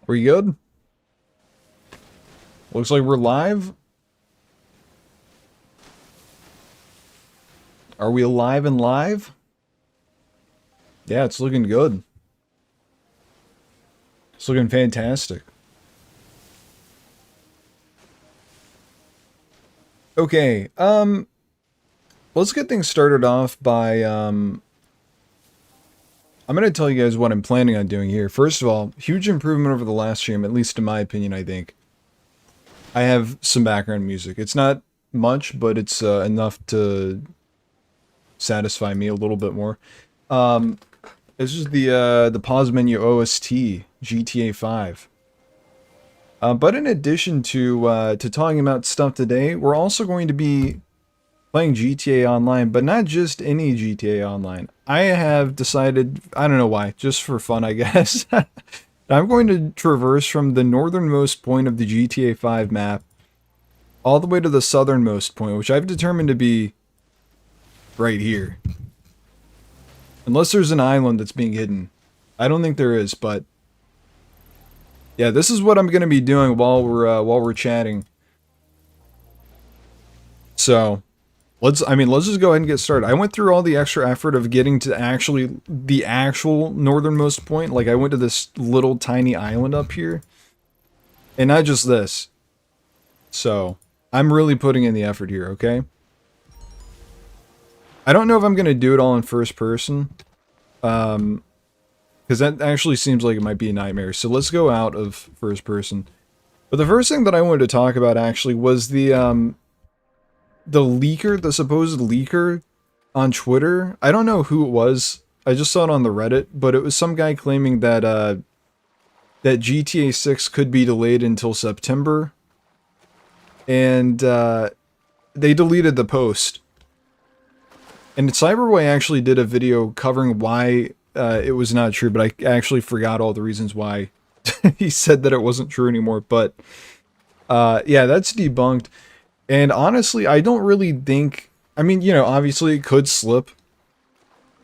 We good? Looks like we're live. Are we alive and live? Yeah, it's looking good. It's looking fantastic. Okay, let's get things started off by, I'm going to tell you guys what I'm planning on doing here. First of all, huge improvement over the last stream, at least in my opinion, I think. I have some background music. It's not much, but it's enough to satisfy me a little bit more. This is the pause menu OST, GTA 5. But in addition to talking about stuff today, we're also going to be playing GTA Online, but not just any GTA Online. I have decided, I don't know why, just for fun, I guess. I'm going to traverse from the northernmost point of the GTA 5 map all the way to the southernmost point, which I've determined to be right here. Unless there's an island that's being hidden. I don't think there is, but yeah, this is what I'm going to be doing while we're chatting. So, let's just go ahead and get started. I went through all the extra effort of getting to actually the actual northernmost point. Like, I went to this little tiny island up here. And not just this. So, I'm really putting in the effort here, okay? I don't know if I'm going to do it all in first person. Because that actually seems like it might be a nightmare. So let's go out of first person. But the first thing that I wanted to talk about actually was the leaker, the supposed leaker on Twitter. I don't know who it was. I just saw it on the Reddit, but it was some guy claiming that that GTA 6 could be delayed until September. And they deleted the post. And Cyberboy actually did a video covering why it was not true, but I actually forgot all the reasons why he said that it wasn't true anymore. But yeah, that's debunked. And honestly, I don't really think, I mean, you know, obviously it could slip.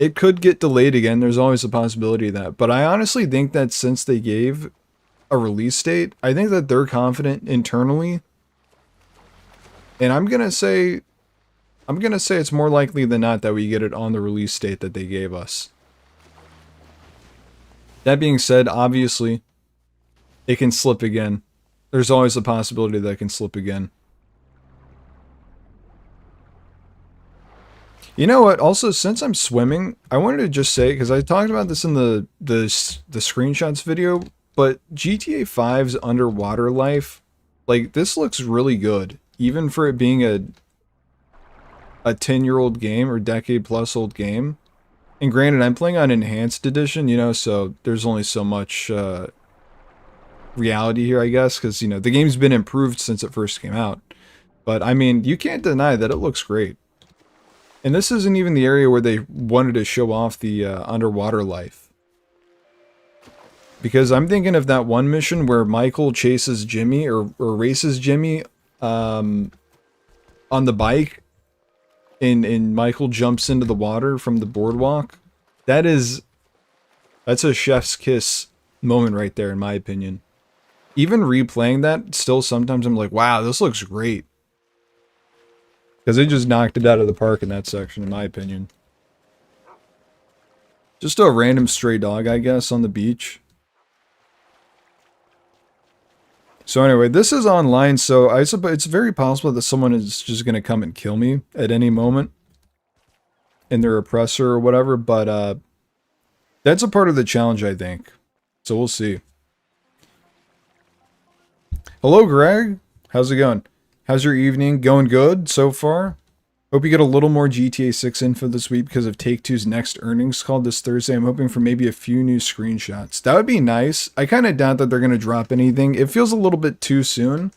It could get delayed again. There's always a possibility of that. But I honestly think that since they gave a release date, I think that they're confident internally. And I'm going to say it's more likely than not that we get it on the release date that they gave us. That being said, obviously, it can slip again. There's always a possibility that it can slip again. You know what? Also, since I'm swimming, I wanted to just say, because I talked about this in the screenshots video, but GTA 5's underwater life, like, this looks really good. Even for it being a 10-year-old game or decade-plus old game. And granted, I'm playing on Enhanced Edition, you know, so there's only so much reality here, I guess, because, you know, the game's been improved since it first came out. But, I mean, you can't deny that it looks great. And this isn't even the area where they wanted to show off the underwater life. Because I'm thinking of that one mission where Michael chases Jimmy, or races Jimmy on the bike. And Michael jumps into the water from the boardwalk. That's a chef's kiss moment right there, in my opinion. Even replaying that, still sometimes I'm like, wow, this looks great. Because they just knocked it out of the park in that section, in my opinion. Just a random stray dog, I guess, on the beach. So anyway, this is online, so I suppose it's very possible that someone is just going to come and kill me at any moment. And their oppressor or whatever, but that's a part of the challenge, I think. So we'll see. Hello, Greg. How's it going? How's your evening? Going good so far? Hope you get a little more GTA 6 info this week because of Take-Two's next earnings call this Thursday. I'm hoping for maybe a few new screenshots. That would be nice. I kind of doubt that they're going to drop anything. It feels a little bit too soon.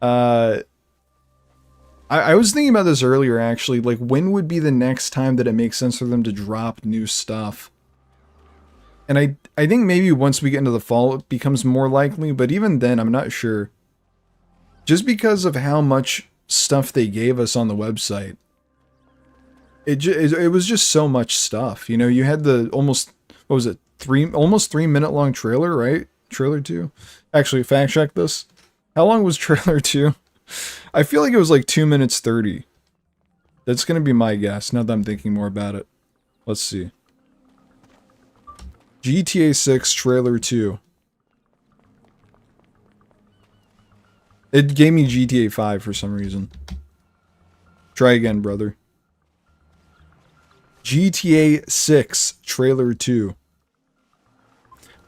I was thinking about this earlier, actually. Like, when would be the next time that it makes sense for them to drop new stuff? And I think maybe once we get into the fall, it becomes more likely. But even then, I'm not sure. Just because of how much stuff they gave us on the website. It was just so much stuff. You know, you had the almost, what was it? Almost 3 minute long trailer, right? Trailer 2? Actually, fact check this. How long was Trailer 2? I feel like it was like 2 minutes 30. That's gonna be my guess, now that I'm thinking more about it. Let's see. GTA 6 Trailer 2. It gave me GTA 5 for some reason. Try again, brother. GTA 6 Trailer 2.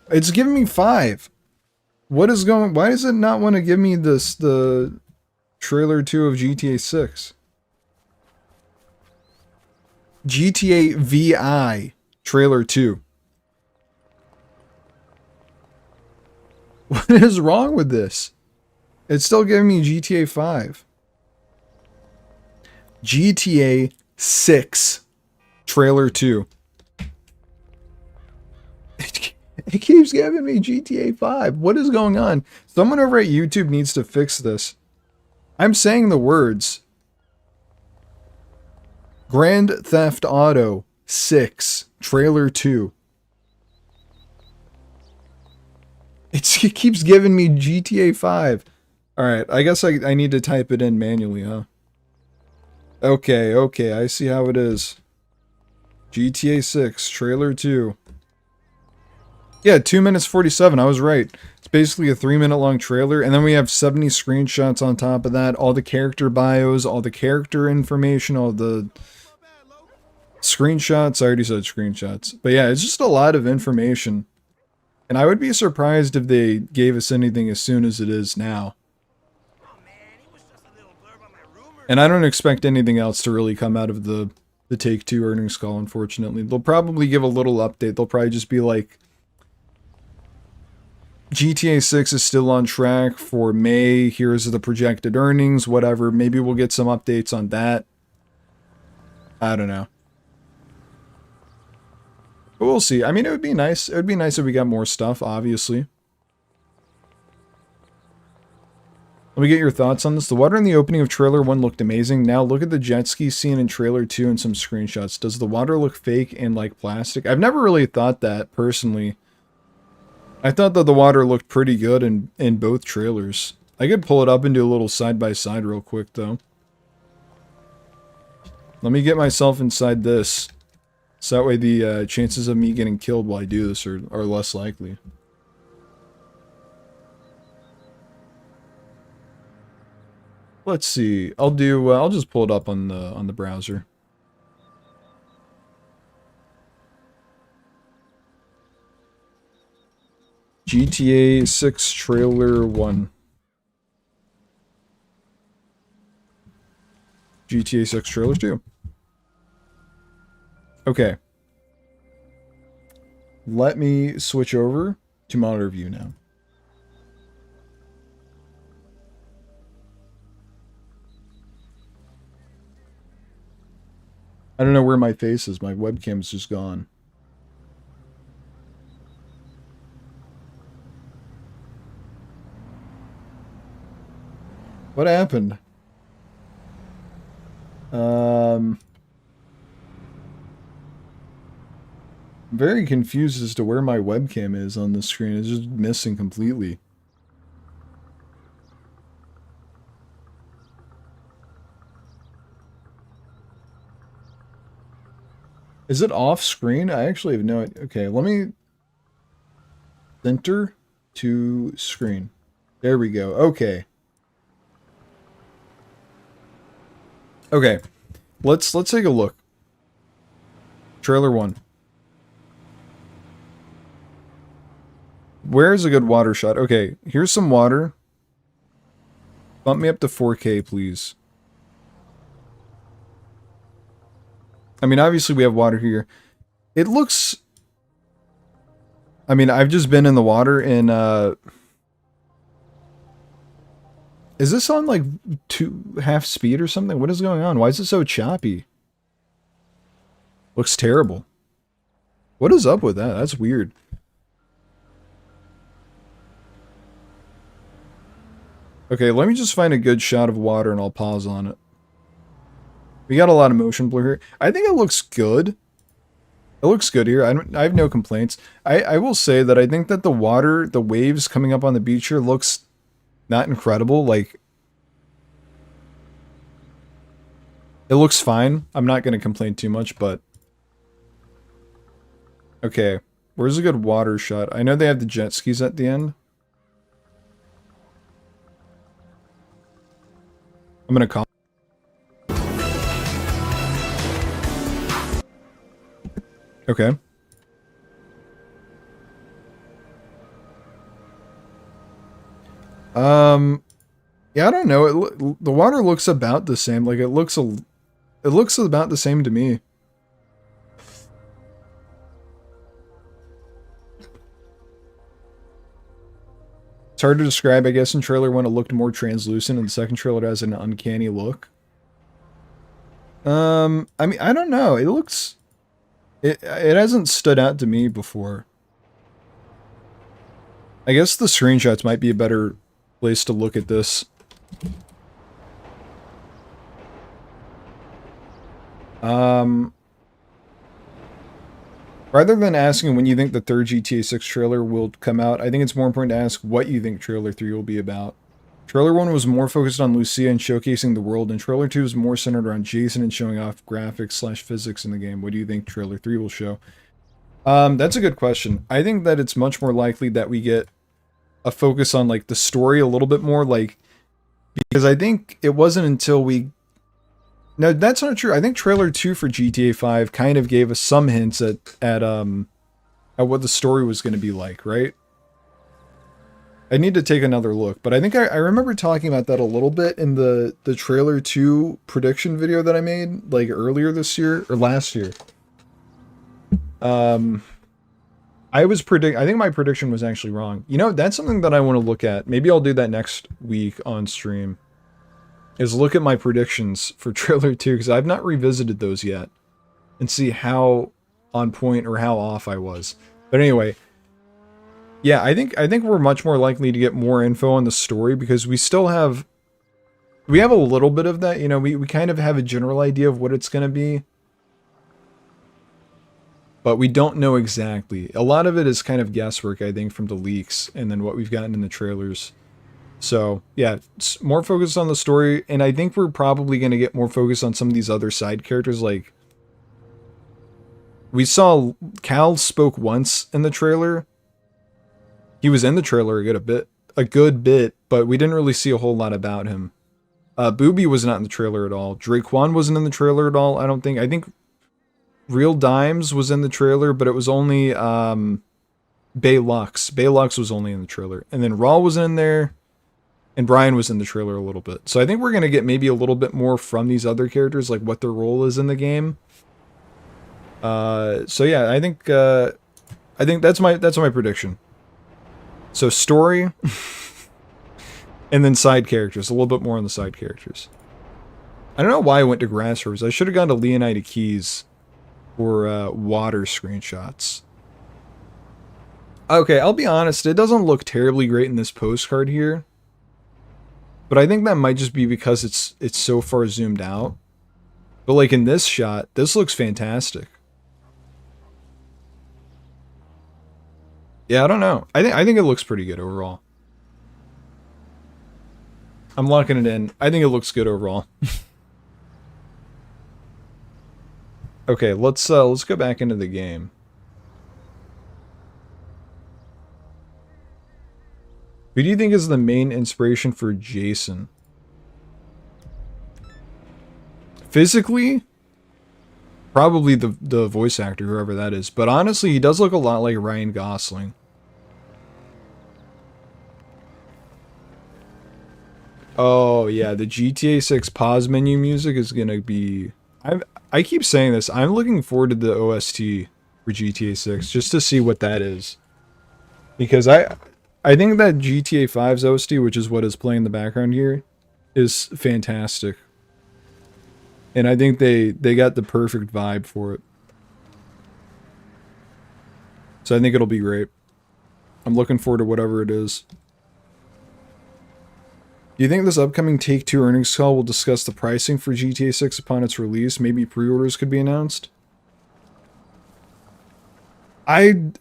It's giving me 5. What is going... Why does it not want to give me this, the Trailer 2 of GTA 6? GTA VI Trailer 2. What is wrong with this? It's still giving me GTA 5. GTA 6 Trailer 2. It keeps giving me GTA 5. What is going on? Someone over at YouTube needs to fix this. I'm saying the words. Grand Theft Auto 6 Trailer 2. It keeps giving me GTA 5. Alright, I guess I need to type it in manually, huh? Okay, I see how it is. GTA 6 Trailer 2. Yeah, 2 minutes 47, I was right. It's basically a 3-minute long trailer, and then we have 70 screenshots on top of that, all the character bios, all the character information, all the screenshots. I already said screenshots. But yeah, it's just a lot of information. And I would be surprised if they gave us anything as soon as it is now. And I don't expect anything else to really come out of the Take-Two earnings call, unfortunately. They'll probably give a little update. They'll probably just be like, GTA 6 is still on track for May. Here's the projected earnings, whatever. Maybe we'll get some updates on that. I don't know. But we'll see. I mean, it would be nice. It would be nice if we got more stuff, obviously. Let me get your thoughts on this. The water in the opening of Trailer 1 looked amazing. Now look at the jet ski scene in Trailer 2 and some screenshots. Does the water look fake and like plastic? I've never really thought that, personally. I thought that the water looked pretty good in both trailers. I could pull it up and do a little side-by-side real quick, though. Let me get myself inside this. So that way the chances of me getting killed while I do this are less likely. Let's see. I'll just pull it up on the browser. GTA 6 Trailer 1. GTA 6 Trailer 2. Okay. Let me switch over to monitor view now. I don't know where my face is. My webcam's just gone. What happened? I'm very confused as to where my webcam is on the screen. It's just missing completely. Is it off screen? I actually have no idea. Okay, let me center to screen. There we go. Okay. Okay. Let's take a look. Trailer 1. Where's a good water shot? Okay, here's some water. Bump me up to 4K, please. I mean, obviously we have water here. It looks... I mean, I've just been in the water in, Is this on, like, half speed or something? What is going on? Why is it so choppy? Looks terrible. What is up with that? That's weird. Okay, let me just find a good shot of water and I'll pause on it. We got a lot of motion blur here. I think it looks good. It looks good here. I have no complaints. I will say that I think that the waves coming up on the beach here looks not incredible. Like, it looks fine. I'm not going to complain too much, but... Okay, where's a good water shot? I know they have the jet skis at the end. I'm going to call... Okay. Yeah, I don't know. The water looks about the same. Like, it looks about the same to me. It's hard to describe, I guess, in trailer 1 it looked more translucent, and the second trailer it has an uncanny look. I mean, I don't know. It hasn't stood out to me before. I guess the screenshots might be a better place to look at this. Rather than asking when you think the third GTA 6 trailer will come out, I think it's more important to ask what you think trailer 3 will be about. Trailer 1 was more focused on Lucia and showcasing the world, and trailer 2 is more centered around Jason and showing off graphics / physics in the game. What do you think trailer 3 will show? That's a good question. I think that it's much more likely that we get a focus on, like, the story a little bit more, like, because I think it wasn't until we... No, that's not true. I think trailer 2 for GTA 5 kind of gave us some hints at what the story was going to be like, right? I need to take another look, but I think I remember talking about that a little bit in the trailer 2 prediction video that I made, like, earlier this year, or last year. I think my prediction was actually wrong. You know, that's something that I want to look at. Maybe I'll do that next week on stream. Is look at my predictions for trailer 2, because I've not revisited those yet. And see how on point or how off I was. But anyway, yeah, I think we're much more likely to get more info on the story, because we have a little bit of that, you know, we kind of have a general idea of what it's going to be. But we don't know exactly. A lot of it is kind of guesswork, I think, from the leaks and then what we've gotten in the trailers. So, yeah, it's more focused on the story, and I think we're probably going to get more focused on some of these other side characters, like... We saw Cal spoke once in the trailer. He was in the trailer a good bit, but we didn't really see a whole lot about him. Booby was not in the trailer at all. Draquan wasn't in the trailer at all, I don't think. I think Real Dimes was in the trailer, but it was only Baylux. Baylux was only in the trailer. And then Raw was in there. And Brian was in the trailer a little bit. So I think we're going to get maybe a little bit more from these other characters, like what their role is in the game. So yeah, I think that's my prediction. So story, and then side characters, a little bit more on the side characters. I don't know why I went to Grass Rivers. I should have gone to Leonida Keys for water screenshots. Okay, I'll be honest, it doesn't look terribly great in this postcard here. But I think that might just be because it's so far zoomed out. But like in this shot, this looks fantastic. Yeah, I don't know. I think it looks pretty good overall. I'm locking it in. I think it looks good overall. Okay, let's go back into the game. Who do you think is the main inspiration for Jason? Physically, probably the voice actor, whoever that is. But honestly, he does look a lot like Ryan Gosling. Oh yeah, the GTA 6 pause menu music is gonna be... I keep saying this. I'm looking forward to the OST for GTA 6 just to see what that is. Because I think that GTA 5's OST, which is what is playing in the background here, is fantastic. And I think they got the perfect vibe for it. So I think it'll be great. I'm looking forward to whatever it is. Do you think this upcoming Take-Two earnings call will discuss the pricing for GTA 6 upon its release? Maybe pre-orders could be announced? I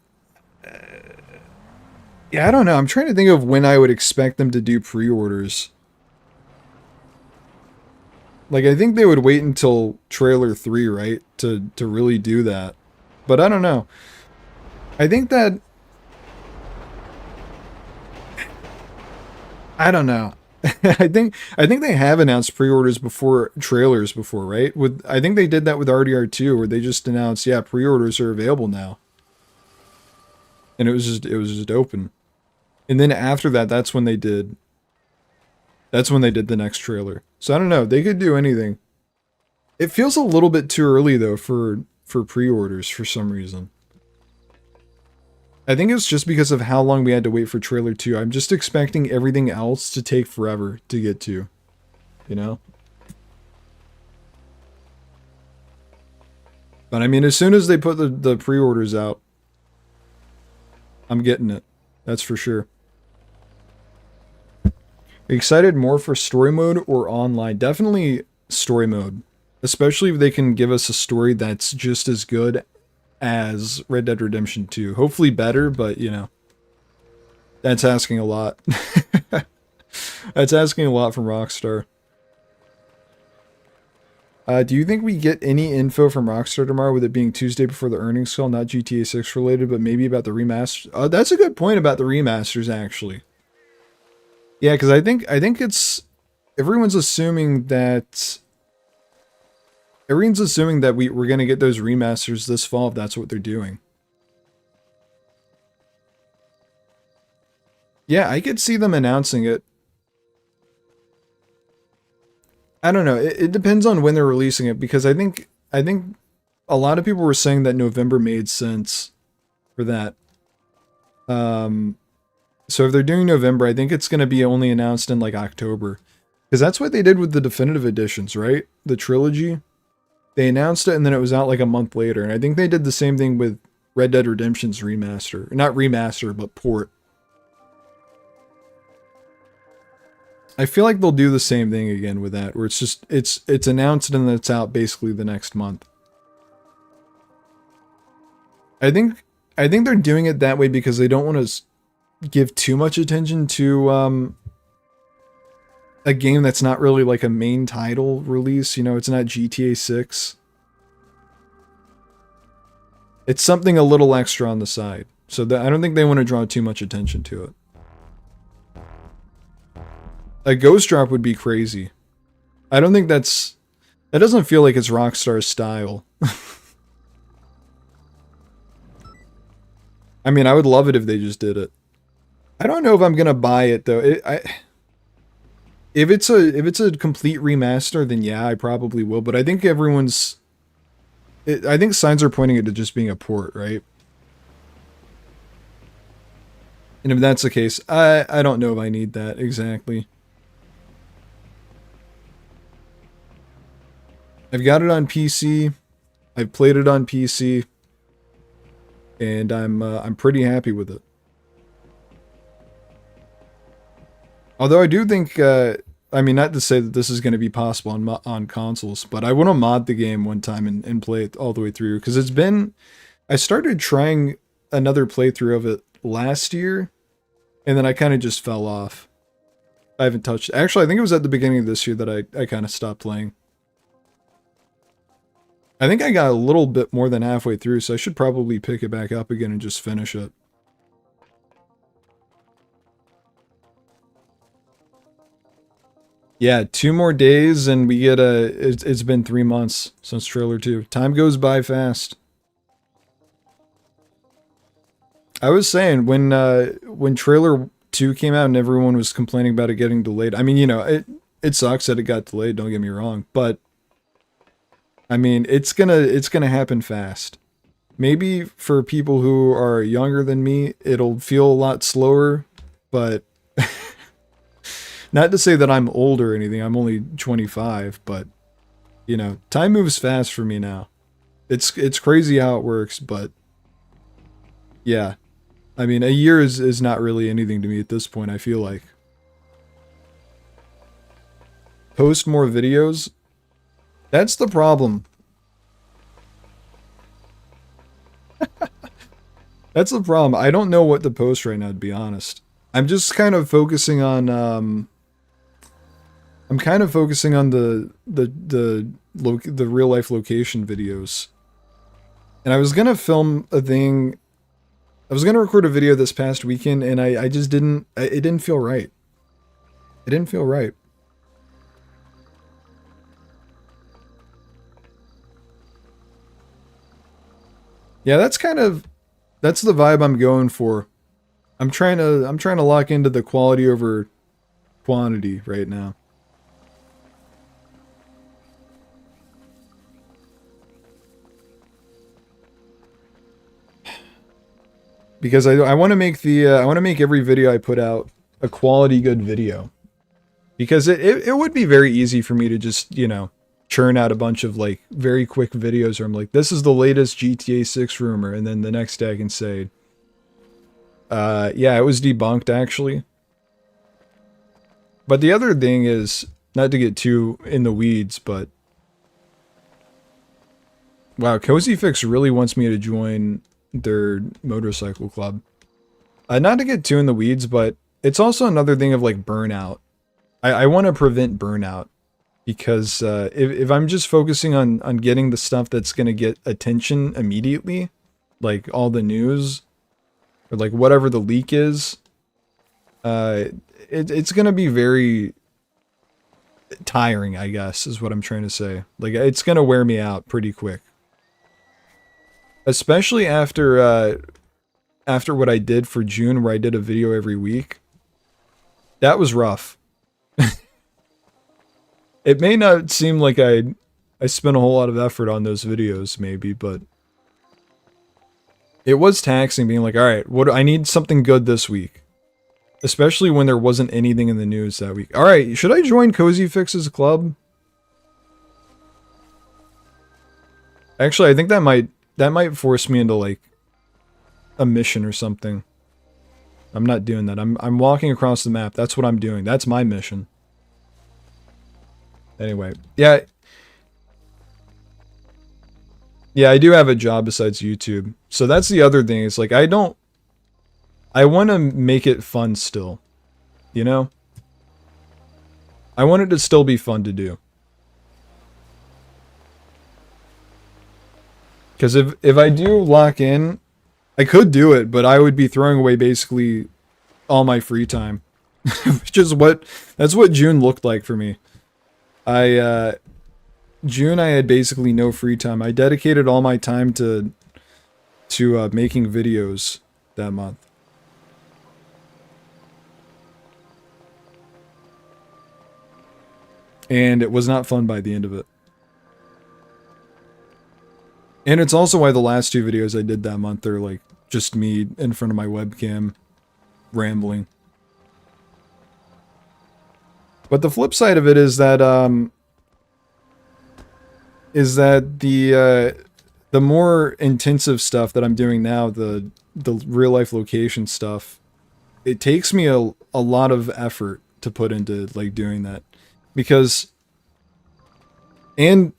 Yeah, I don't know. I'm trying to think of when I would expect them to do pre-orders. Like, I think they would wait until trailer 3, right? To really do that. But I don't know. I think that I don't know. I think they have announced pre-orders before trailers before, right? With I think they did that with RDR2 where they just announced, yeah, pre-orders are available now. And it was just open. And then after that, that's when they did the next trailer. So I don't know, they could do anything. It feels a little bit too early though for pre-orders for some reason. I think it's just because of how long we had to wait for trailer 2. I'm just expecting everything else to take forever to get to, you know? But I mean, as soon as they put the pre-orders out, I'm getting it. That's for sure. Excited more for story mode or online? Definitely story mode. Especially if they can give us a story that's just as good as Red Dead Redemption 2. Hopefully better, but you know, that's asking a lot. That's asking a lot from Rockstar. Do you think we get any info from Rockstar tomorrow with it being Tuesday before the earnings call? Not GTA 6 related, but maybe about the remaster. That's a good point about the remasters, actually. Yeah, because I think it's everyone's assuming that we're gonna get those remasters this fall if that's what they're doing. Yeah, I could see them announcing it. I don't know. It depends on when they're releasing it because I think a lot of people were saying that November made sense for that. Um, so if they're doing November, I think it's going to be only announced in like October. Because that's what they did with the definitive editions, right? The trilogy. They announced it and then it was out like a month later. And I think they did the same thing with Red Dead Redemption's remaster. Not remaster, but port. I feel like they'll do the same thing again with that, where it's just it's announced and then it's out basically the next month. I think I think they're doing it that way because they don't want to give too much attention to a game that's not really like a main title release. You know, it's not GTA 6. It's something a little extra on the side. So that I don't think they want to draw too much attention to it. A Ghost Drop would be crazy. I don't think that doesn't feel like it's Rockstar's style. I mean, I would love it if they just did it. I don't know if I'm gonna buy it though. If it's a complete remaster, then yeah, I probably will. But I think I think signs are pointing it to just being a port, right? And if that's the case, I don't know if I need that exactly. I've got it on PC. I've played it on PC, and I'm pretty happy with it. Although I do think, I mean, not to say that this is going to be possible on consoles, but I want to mod the game one time and play it all the way through because I started trying another playthrough of it last year, and then I kind of just fell off. I haven't touched. Actually, I think it was at the beginning of this year that I kind of stopped playing. I think I got a little bit more than halfway through, so I should probably pick it back up again and just finish it. Yeah, 2 more days and we get it's been 3 months since trailer 2. Time goes by fast. I was saying when trailer 2 came out and everyone was complaining about it getting delayed. I mean, you know, it sucks that it got delayed, don't get me wrong, but I mean, it's gonna happen fast. Maybe for people who are younger than me, it'll feel a lot slower, but not to say that I'm old or anything. I'm only 25, but you know, time moves fast for me now. It's crazy how it works, but yeah. I mean, a year is not really anything to me at this point, I feel like. Post more videos? That's the problem. That's the problem. I don't know what to post right now, to be honest. I'm just kind of focusing on I'm kind of focusing on the real life location videos. And I was gonna film a thing. I was gonna record a video this past weekend, and I just didn't. It didn't feel right. It didn't feel right. Yeah, that's the vibe I'm going for. I'm trying to lock into the quality over quantity right now. Because I want to make I want to make every video I put out a quality good video. Because it would be very easy for me to just, you know, churn out a bunch of like very quick videos where I'm like, this is the latest GTA 6 rumor, and then the next day I can say, yeah, it was debunked actually. But the other thing is, not to get too in the weeds, but wow, Cozy Fix really wants me to join their motorcycle club. Not to get too in the weeds, but it's also another thing of like burnout. I want to prevent burnout because if I'm just focusing on getting the stuff that's going to get attention immediately, like all the news or like whatever the leak is, it's going to be very tiring, I guess, is what I'm trying to say. Like, it's going to wear me out pretty quick. Especially after what I did for June, where I did a video every week. That was rough. It may not seem like I spent a whole lot of effort on those videos, maybe, but it was taxing being like, all right, I need something good this week. Especially when there wasn't anything in the news that week. All right, should I join Cozy Fix's club? Actually, I think that might force me into like a mission or something. I'm not doing that. I'm walking across the map. That's what I'm doing. That's my mission. Anyway, yeah. Yeah, I do have a job besides YouTube. So that's the other thing. It's like I want to make it fun still. You know? I want it to still be fun to do. Because if I do lock in, I could do it, but I would be throwing away basically all my free time. Which is that's what June looked like for me. June I had basically no free time. I dedicated all my time to making videos that month. And it was not fun by the end of it. And it's also why the last two videos I did that month are like just me in front of my webcam rambling. But the flip side of it is that the more intensive stuff that I'm doing now, the real life location stuff, it takes me a lot of effort to put into like doing that. Because and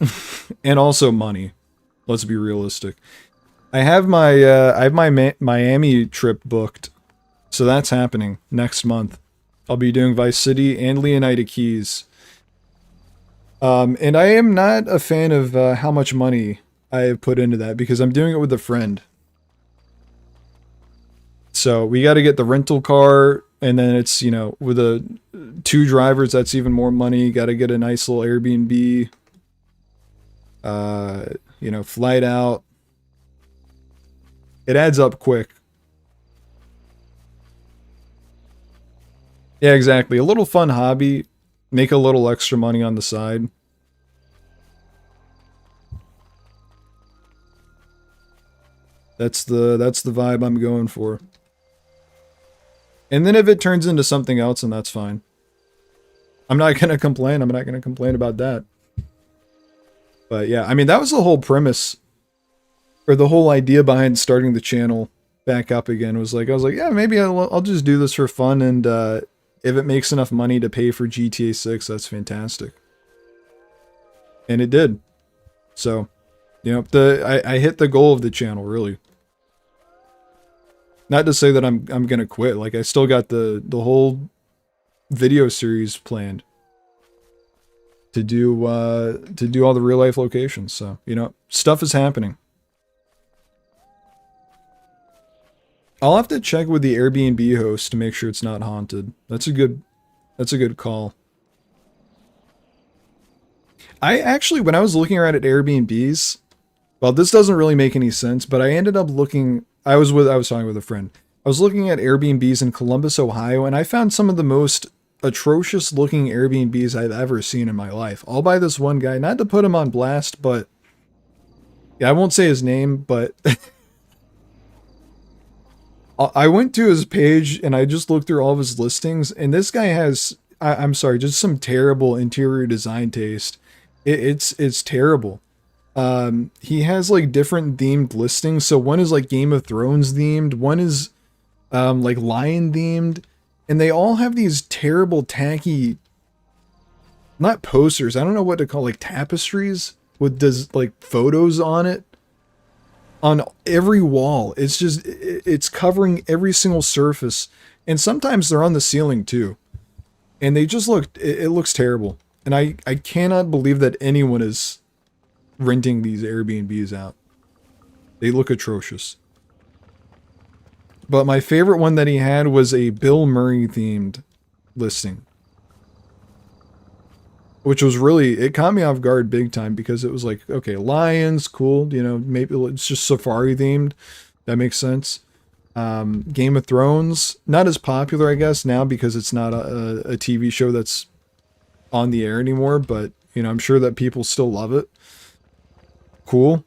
also money. Let's be realistic. I have my Miami trip booked, so that's happening next month. I'll be doing Vice City and Leonida Keys. And I am not a fan of how much money I have put into that because I'm doing it with a friend. So we got to get the rental car, and then it's, you know, with two drivers, that's even more money. Got to get a nice little Airbnb. You know, flight out. It adds up quick. Yeah, exactly. A little fun hobby. Make a little extra money on the side. That's the vibe I'm going for. And then if it turns into something else, then that's fine. I'm not going to complain. I'm not going to complain about that. But yeah, I mean, that was the whole premise, or the whole idea behind starting the channel back up again. Was like, I was like, yeah, maybe I'll just do this for fun, and if it makes enough money to pay for GTA 6, that's fantastic. And it did. So, you know, I hit the goal of the channel, really. Not to say that I'm gonna quit. Like I still got the whole video series planned to do all the real life locations. So, you know, stuff is happening. I'll have to check with the Airbnb host to make sure it's not haunted. That's a good call. I actually, when I was looking around at Airbnbs, well, this doesn't really make any sense, but I ended up looking, I was talking with a friend. I was looking at Airbnbs in Columbus, Ohio, and I found some of the most atrocious looking Airbnbs I've ever seen in my life. All by this one guy, not to put him on blast, but yeah, I won't say his name, but I went to his page and I just looked through all of his listings, and this guy has, I'm sorry, just some terrible interior design taste. It's terrible. He has like different themed listings. So one is like Game of Thrones themed, one is like lion themed, and they all have these terrible tacky, not posters, I don't know what to call, like tapestries with like photos on it on every wall. It's just, it's covering every single surface, and sometimes they're on the ceiling too. And they just look, it looks terrible. And I cannot believe that anyone is renting these Airbnbs out. They look atrocious. But my favorite one that he had was a Bill Murray themed listing, which was really, it caught me off guard big time, because it was like, okay, lions, cool, you know, maybe it's just safari themed. That makes sense. Game of Thrones, not as popular, I guess, now because it's not a TV show that's on the air anymore, but, you know, I'm sure that people still love it. Cool.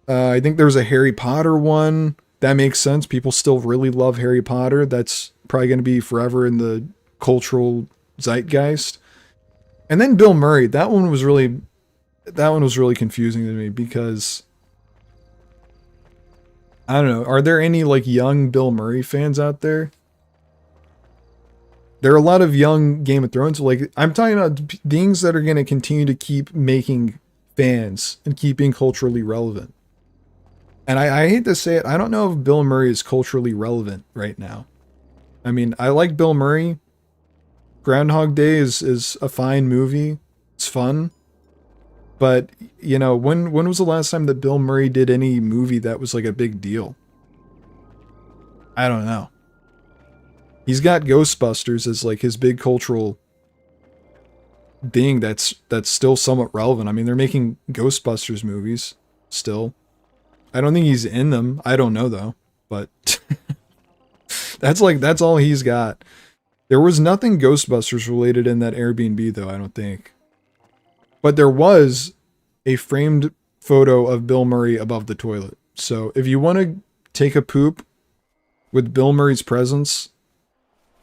I think there's a Harry Potter one. That makes sense. People still really love Harry Potter. That's probably going to be forever in the cultural zeitgeist. And then Bill Murray, that one was really confusing to me, because I don't know, are there any like young Bill Murray fans out there? There are a lot of young Game of Thrones. Like, I'm talking about things that are going to continue to keep making fans and keep being culturally relevant. And I hate to say it, I don't know if Bill Murray is culturally relevant right now. I mean, I like Bill Murray. Groundhog Day is a fine movie. It's fun. But, you know, when was the last time that Bill Murray did any movie that was like a big deal? I don't know. He's got Ghostbusters as like his big cultural thing that's still somewhat relevant. I mean, they're making Ghostbusters movies still. I don't think he's in them. I don't know though, but that's all he's got. There was nothing Ghostbusters related in that Airbnb though, I don't think. But there was a framed photo of Bill Murray above the toilet. So if you want to take a poop with Bill Murray's presence,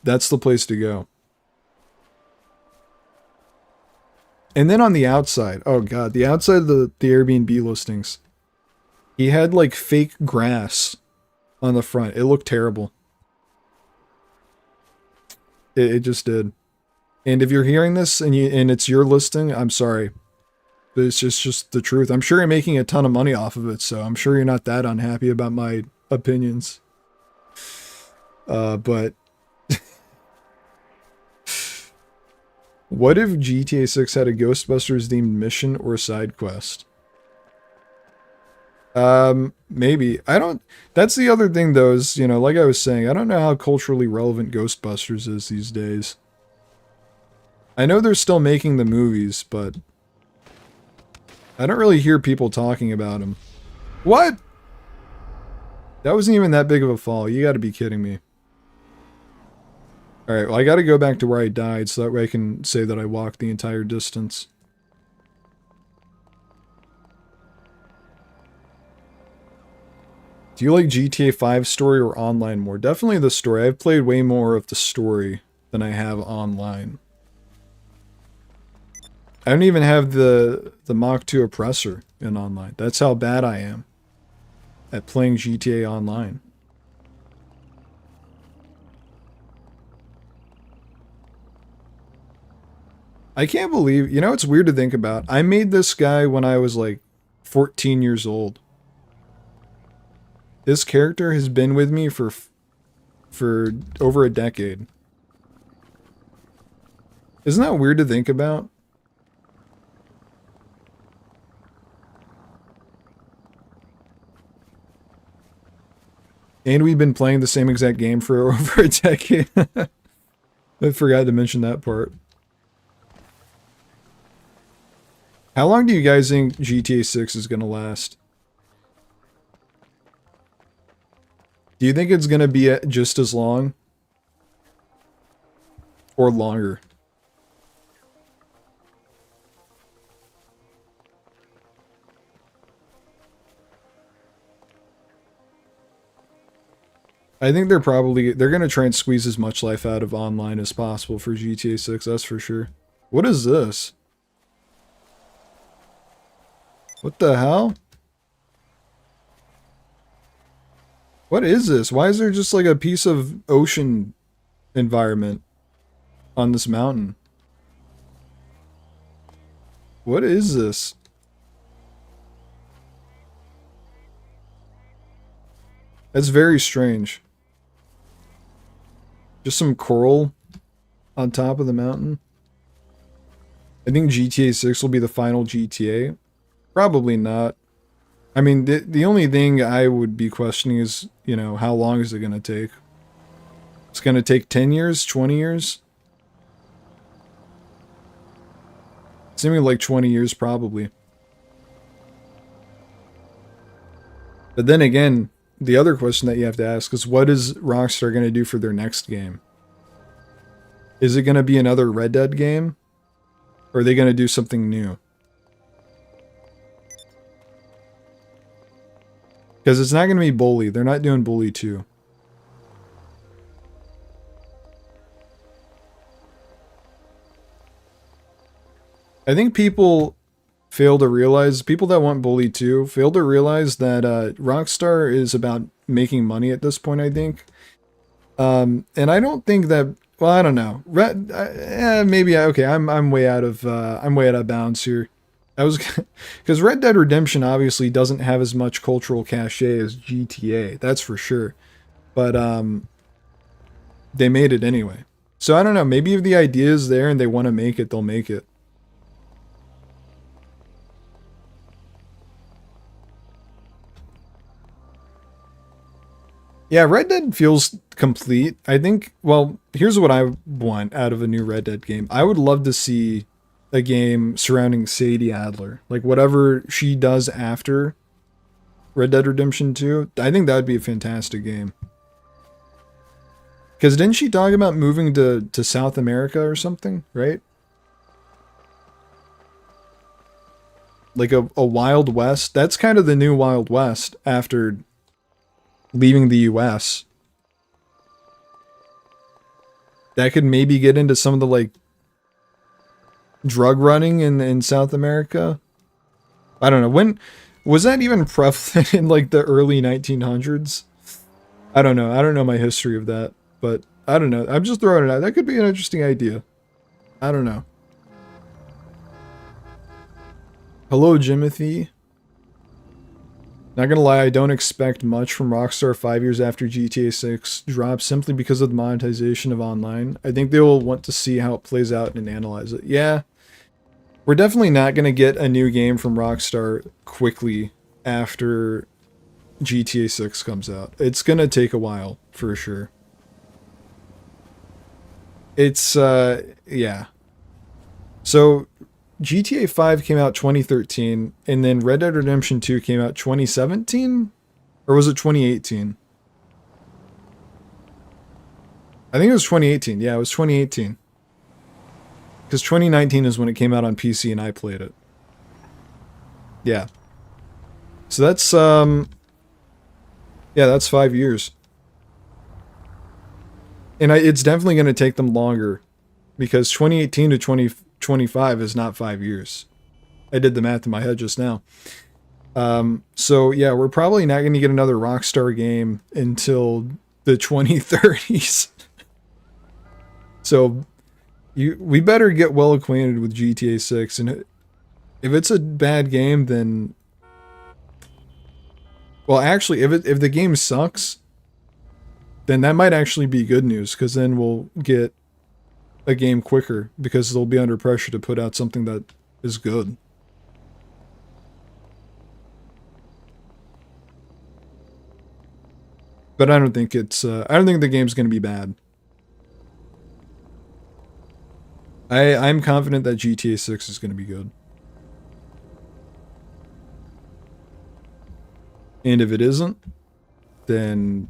that's the place to go. And then on the outside, oh god, the outside of the Airbnb listings, he had like fake grass on the front. It looked terrible. It just did. And if you're hearing this and it's your listing, I'm sorry. But it's just the truth. I'm sure you're making a ton of money off of it, so I'm sure you're not that unhappy about my opinions. But what if GTA 6 had a Ghostbusters themed mission or side quest? Maybe. That's the other thing though, is, you know, like I was saying, I don't know how culturally relevant Ghostbusters is these days. I know they're still making the movies, but I don't really hear people talking about them. What? That wasn't even that big of a fall. You gotta be kidding me. Alright, well I gotta go back to where I died so that way I can say that I walked the entire distance. Do you like GTA 5 story or online more? Definitely the story. I've played way more of the story than I have online. I don't even have the Mach 2 oppressor in online. That's how bad I am at playing GTA Online. I can't believe, you know, it's weird to think about. I made this guy when I was like 14 years old. This character has been with me for for over a decade. Isn't that weird to think about? And we've been playing the same exact game for over a decade. I forgot to mention that part. How long do you guys think GTA 6 is going to last? Do you think it's going to be just as long? Or longer? I think they're going to try and squeeze as much life out of online as possible for GTA 6, that's for sure. What is this? What the hell? What is this? Why is there just like a piece of ocean environment on this mountain? What is this? That's very strange. Just some coral on top of the mountain. I think GTA 6 will be the final GTA. Probably not. I mean, the only thing I would be questioning is, you know, how long is it going to take? It's going to take 10 years, 20 years? Seeming like 20 years probably. But then again, the other question that you have to ask is, what is Rockstar going to do for their next game? Is it going to be another Red Dead game? Or are they going to do something new? Because it's not going to be Bully. They're not doing Bully 2. I think people fail to realize, people that want Bully 2, fail to realize that Rockstar is about making money at this point, I think. And I don't think that, well, I don't know. Maybe, okay, I'm way out of bounds here. I was, because Red Dead Redemption obviously doesn't have as much cultural cachet as GTA, that's for sure. But they made it anyway. So I don't know, maybe if the idea is there and they want to make it, they'll make it. Yeah, Red Dead feels complete. I think, well, here's what I want out of a new Red Dead game. I would love to see a game surrounding Sadie Adler. Like, whatever she does after Red Dead Redemption 2, I think that would be a fantastic game. Because didn't she talk about moving to South America or something, right? Like a Wild West. That's kind of the new Wild West after leaving the US. That could maybe get into some of the, like, drug running in South America. I don't know. When was that even prevalent in, like, the early 1900s? I don't know. I don't know my history of that, but I don't know. I'm just throwing it out. That could be an interesting idea. I don't know. Hello, Jimothy. Not gonna lie, I don't expect much from Rockstar 5 years after GTA 6 drops simply because of the monetization of online. I think they will want to see how it plays out and analyze it. Yeah, we're definitely not gonna get a new game from Rockstar quickly after GTA 6 comes out. It's gonna take a while, for sure. It's, yeah. So, GTA 5 came out 2013, and then Red Dead Redemption 2 came out 2017? Or was it 2018? I think it was 2018. Yeah, it was 2018. Because 2019 is when it came out on PC and I played it. Yeah. So that's, yeah, that's 5 years. And it's definitely going to take them longer. Because 2018 to 2025 is not 5 years. I did the math in my head just now. So yeah, we're probably not going to get another Rockstar game until the 2030s. So we better get well acquainted with GTA 6, and if it's a bad game, then, well, actually, if the game sucks, then that might actually be good news, because then we'll get a game quicker, because they'll be under pressure to put out something that is good. But I don't think it's, I don't think the game's going to be bad. I'm confident that GTA 6 is going to be good. And if it isn't, then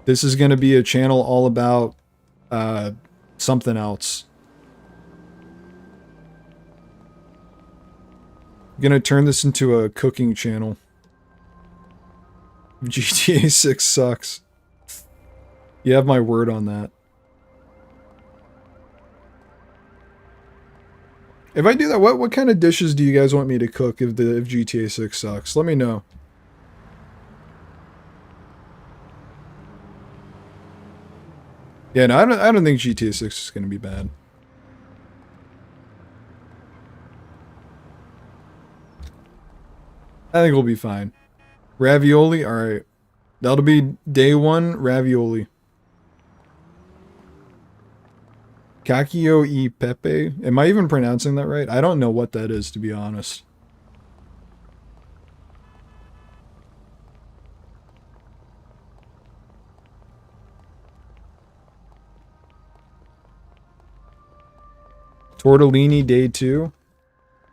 this is going to be a channel all about something else. I'm going to turn this into a cooking channel. GTA 6 sucks. You have my word on that. If I do that, what kind of dishes do you guys want me to cook if GTA 6 sucks? Let me know. Yeah, no, I don't think GTA 6 is going to be bad. I think we'll be fine. Ravioli, alright. That'll be day one, ravioli. Cacio e pepe? Am I even pronouncing that right? I don't know what that is, to be honest. Tortellini day 2?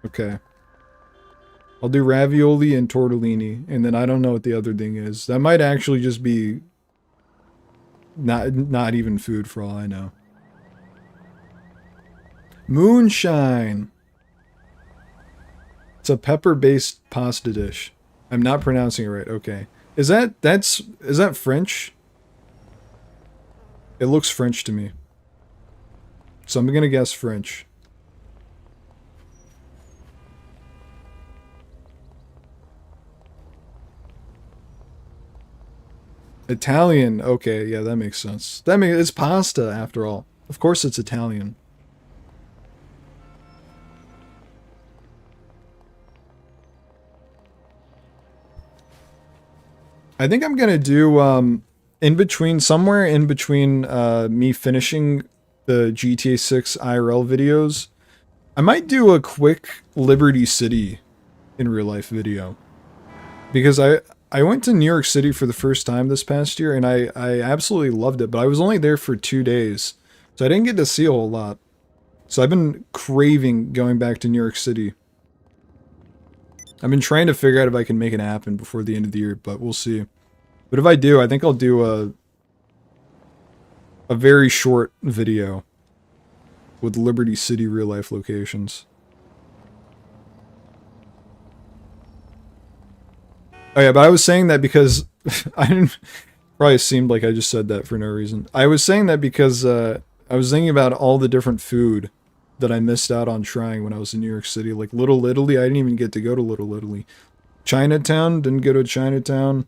Okay. I'll do ravioli and tortellini, and then I don't know what the other thing is. That might actually just be not even food for all I know. Moonshine! It's a pepper-based pasta dish. I'm not pronouncing it right. Okay. Is that French? It looks French to me. So I'm gonna guess French. Italian. Okay, yeah, that makes sense. It's pasta after all. Of course it's Italian. I think I'm gonna do somewhere in between me finishing the GTA 6 IRL videos, I might do a quick Liberty City in real life video. Because I went to New York City for the first time this past year, and I absolutely loved it, but I was only there for 2 days, so I didn't get to see a whole lot. So I've been craving going back to New York City. I've been trying to figure out if I can make it happen before the end of the year, but we'll see. But if I do, I think I'll do a very short video with Liberty City real life locations. Oh yeah, but I was saying that because I didn't, probably seemed like I just said that for no reason. I was saying that because I was thinking about all the different food that I missed out on trying when I was in New York City. Like Little Italy, I didn't even get to go to Little Italy. Chinatown, didn't go to Chinatown.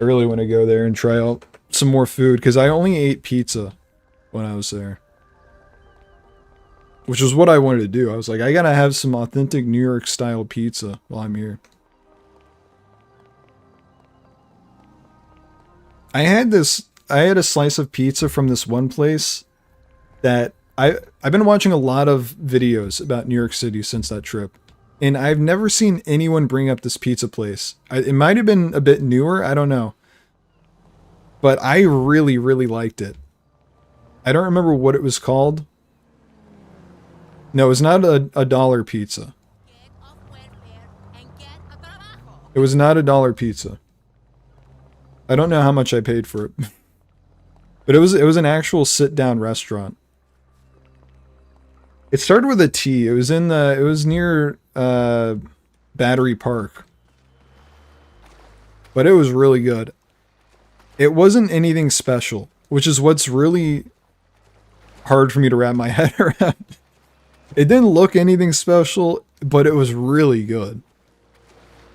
I really want to go there and try out some more food, because I only ate pizza when I was there. Which is what I wanted to do. I was like, I gotta have some authentic New York style pizza while I'm here. I had a slice of pizza from this one place that I've been watching a lot of videos about New York City since that trip. And I've never seen anyone bring up this pizza place. It might have been a bit newer, I don't know. But I really, really liked it. I don't remember what it was called. No, it was not a dollar pizza. It was not a dollar pizza. I don't know how much I paid for it. But it was an actual sit-down restaurant. It started with a T. It was near Battery Park. But it was really good. It wasn't anything special, which is what's really hard for me to wrap my head around. It didn't look anything special, but it was really good.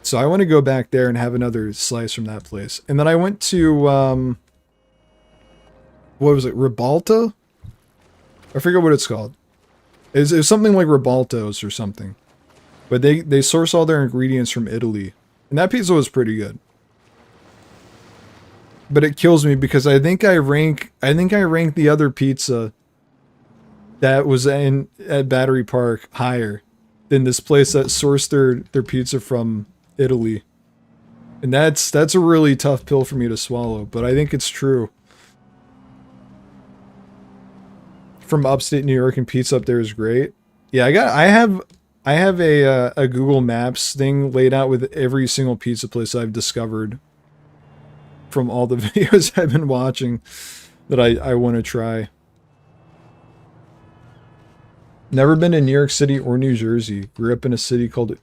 So I want to go back there and have another slice from that place. And then I went to, what was it, Ribalta? I forget what it's called. It was something like Ribalto's or something. But they source all their ingredients from Italy. And that pizza was pretty good. but it kills me because I think I rank the other pizza that was in at Battery Park higher than this place that sourced their pizza from Italy. And that's a really tough pill for me to swallow, but I think it's true. From upstate New York, and pizza up there is great. Yeah, I have a Google Maps thing laid out with every single pizza place I've discovered from all the videos I've been watching that I want to try. Never been to New York City or New Jersey. Grew up in a city called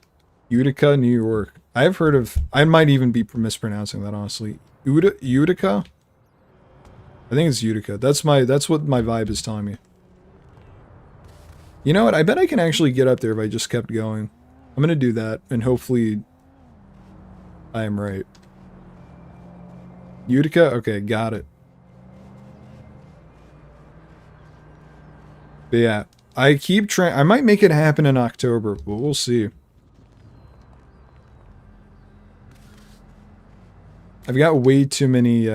Utica, New York. I've heard of, I might even be mispronouncing that, honestly. Utica? I think it's Utica. That's what my vibe is telling me. You know what? I bet I can actually get up there if I just kept going. I'm gonna do that, and hopefully I am right. Utica? Okay, got it. But yeah, I keep trying. I might make it happen in October, but we'll see. I've got way too many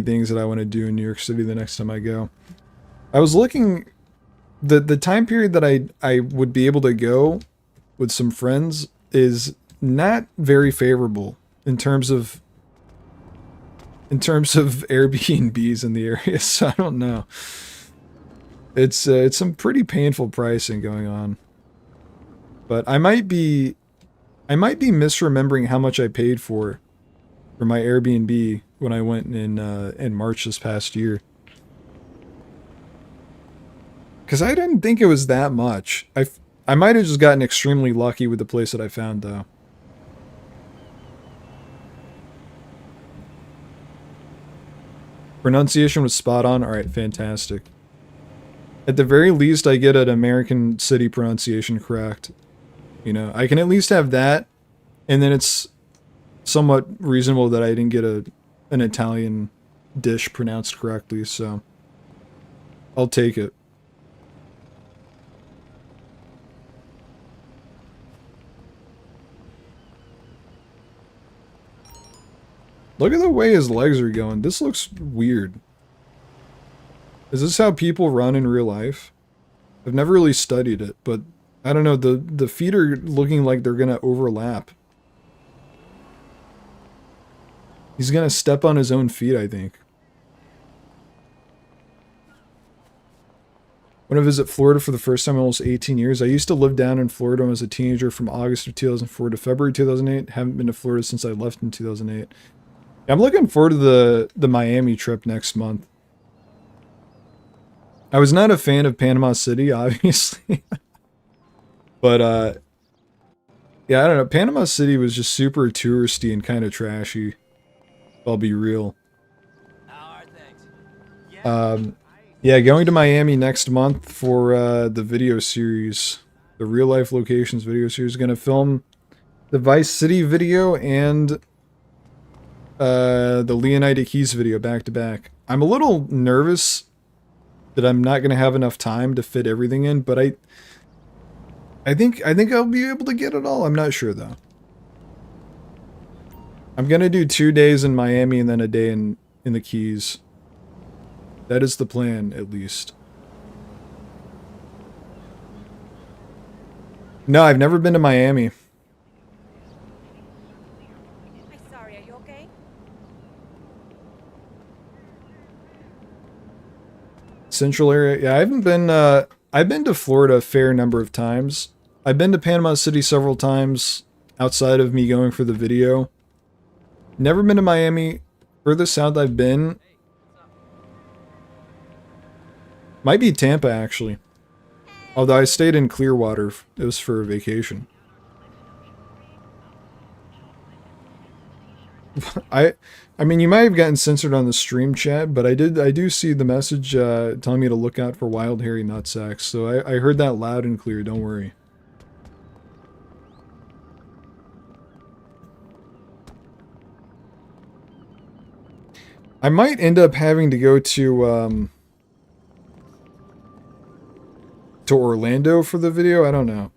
things that I want to do in New York City the next time I go. I was looking, the time period that I would be able to go with some friends is not very favorable in terms of Airbnbs in the area, so I don't know. It's some pretty painful pricing going on. But I might be misremembering how much I paid for my Airbnb when I went in March this past year. Because I didn't think it was that much. I might have just gotten extremely lucky with the place that I found, though. Pronunciation was spot on. Alright, fantastic. At the very least, I get an American city pronunciation correct. You know, I can at least have that, and then it's somewhat reasonable that I didn't get an Italian dish pronounced correctly, so I'll take it. Look at the way his legs are going. This looks weird. Is this how people run in real life? I've never really studied it, but I don't know, the feet are looking like they're gonna overlap. He's gonna step on his own feet, I think. I want to visit Florida for the first time in almost 18 years. I used to live down in Florida when I was a teenager from August of 2004 to February 2008. Haven't been to Florida since I left in 2008. I'm looking forward to the Miami trip next month. I was not a fan of Panama City, obviously. But, yeah, I don't know. Panama City was just super touristy and kind of trashy. I'll be real. Yeah, going to Miami next month for the video series. The Real Life Locations video series. Gonna film the Vice City video and the Leonida Keys video back to back. I'm a little nervous that I'm not gonna have enough time to fit everything in, but I think I'll be able to get it all. I'm not sure though. I'm gonna do 2 days in Miami and then a day in the Keys. That is the plan, at least. No, I've never been to Miami. Hi, sorry, are you okay? Central area. Yeah, I haven't been, I've been to Florida a fair number of times. I've been to Panama City several times outside of me going for the video. Never been to Miami. Furthest south I've been might be Tampa, actually. Although I stayed in Clearwater. It was for a vacation. I mean, you might have gotten censored on the stream chat, but I do see the message telling me to look out for wild hairy nutsacks. So I heard that loud and clear, don't worry. I might end up having to go to Orlando for the video. I don't know.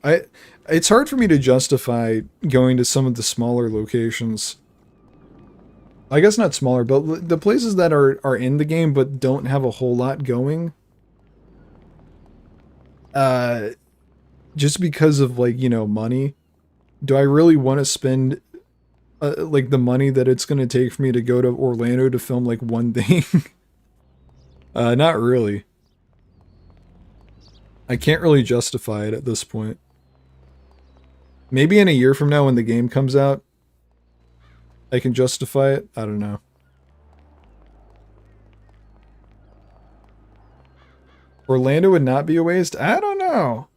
It's hard for me to justify going to some of the smaller locations. I guess not smaller, but the places that are in the game but don't have a whole lot going. Uh, just because of like, you know, money. Do I really want to spend like the money that it's going to take for me to go to Orlando to film like one thing? Not really. I can't really justify it at this point. Maybe in a year from now when the game comes out, I can justify it. I don't know. Orlando would not be a waste? I don't know.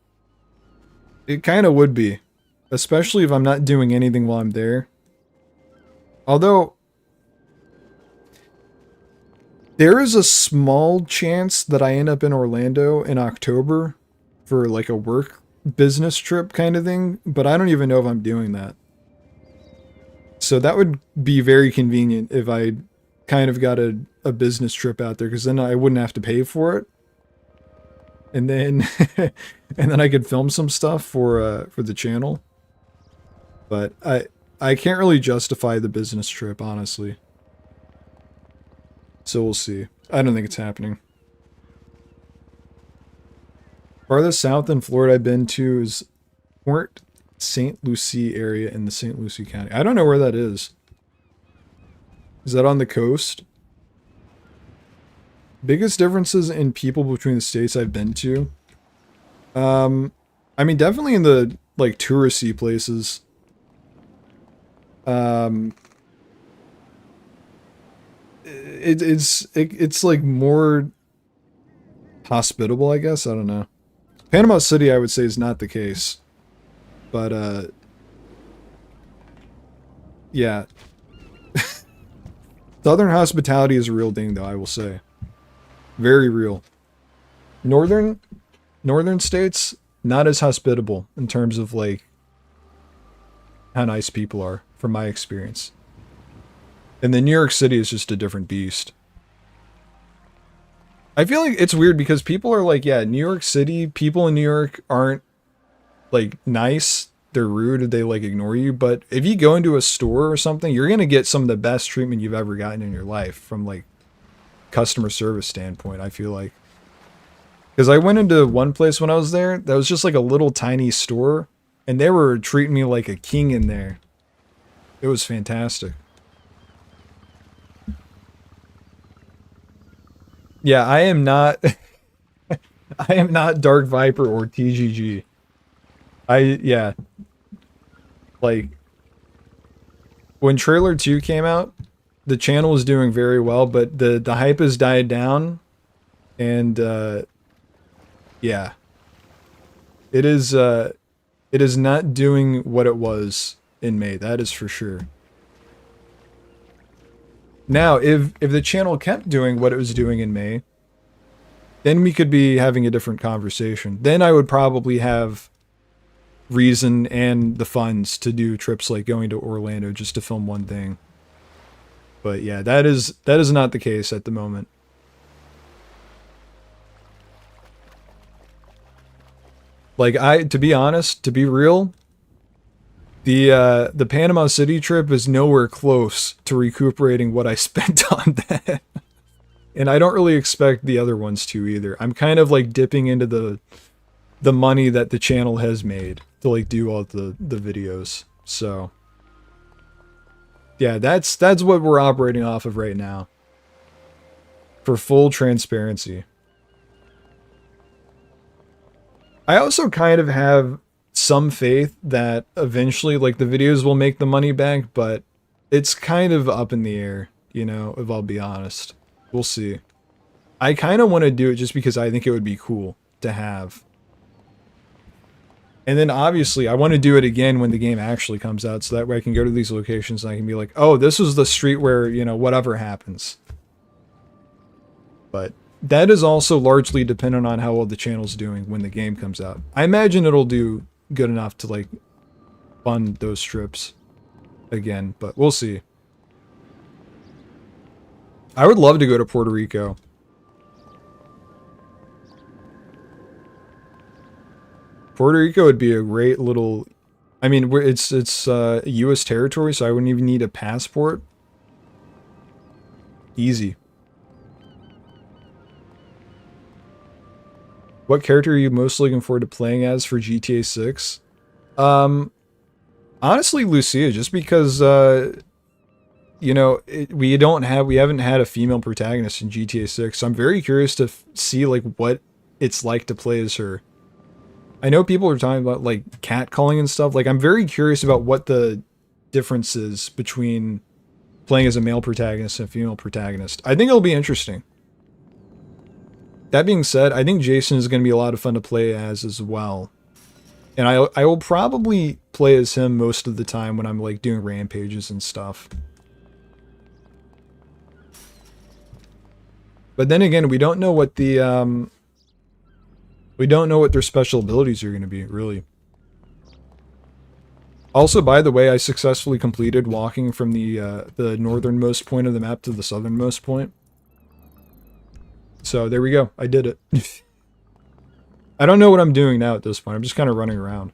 It kind of would be. Especially if I'm not doing anything while I'm there. Although, there is a small chance that I end up in Orlando in October for like a work business trip kind of thing, but I don't even know if I'm doing that. So that would be very convenient if I kind of got a business trip out there, because then I wouldn't have to pay for it. And then and then I could film some stuff for the channel. But I can't really justify the business trip, honestly. So we'll see. I don't think it's happening. Farthest south in Florida I've been to is Port St. Lucie area in the St. Lucie County. I don't know where that is. Is that on the coast? Biggest differences in people between the states I've been to? I mean, definitely in the, like, touristy places. It's like more hospitable, I guess. I don't know. Panama City, I would say, is not the case. But, yeah. Southern hospitality is a real thing, though, I will say. Very real. Northern states, not as hospitable in terms of, like, how nice people are, from my experience. And then New York City is just a different beast. I feel like it's weird because people are like, yeah, New York City, people in New York aren't, like, nice. They're rude, they, like, ignore you. But if you go into a store or something, you're going to get some of the best treatment you've ever gotten in your life from, like, customer service standpoint, I feel like. Because I went into one place when I was there that was just like a little tiny store, and they were treating me like a king in there. It was fantastic. Yeah, I am not I am not Dark Viper or TGG. Yeah, like when Trailer 2 came out, the channel was doing very well, but the hype has died down, and yeah, it is not doing what it was in May. That is for sure. Now, if the channel kept doing what it was doing in May, then we could be having a different conversation. Then I would probably have reason and the funds to do trips like going to Orlando just to film one thing. But yeah, that is not the case at the moment. Like, to be honest, to be real, the Panama City trip is nowhere close to recuperating what I spent on that. And I don't really expect the other ones to either. I'm kind of like dipping into the money that the channel has made to like do all the videos. So yeah, that's what we're operating off of right now. For full transparency. I also kind of have some faith that eventually like the videos will make the money back, but it's kind of up in the air, you know, if I'll be honest. We'll see. I kind of want to do it just because I think it would be cool to have. And then obviously I want to do it again when the game actually comes out, so that way I can go to these locations and I can be like, oh, this is the street where, you know, whatever happens. But that is also largely dependent on how well the channel's doing when the game comes out. I imagine it'll do good enough to like fund those trips again, but we'll see. I would love to go to Puerto Rico. Puerto Rico would be a great little... I mean, it's U.S. territory, so I wouldn't even need a passport. Easy. What character are you most looking forward to playing as for GTA 6? Honestly, Lucia, just because, you know, we haven't had a female protagonist in GTA 6, so I'm very curious to see, like, what it's like to play as her. I know people are talking about, like, catcalling and stuff. Like, I'm very curious about what the difference is between playing as a male protagonist and a female protagonist. I think it'll be interesting. That being said, I think Jason is going to be a lot of fun to play as well. And I will probably play as him most of the time when I'm like doing rampages and stuff. But then again, we don't know what the we don't know what their special abilities are going to be, really. Also, by the way, I successfully completed walking from the northernmost point of the map to the southernmost point. So there we go. I did it. I don't know what I'm doing now at this point. I'm just kind of running around.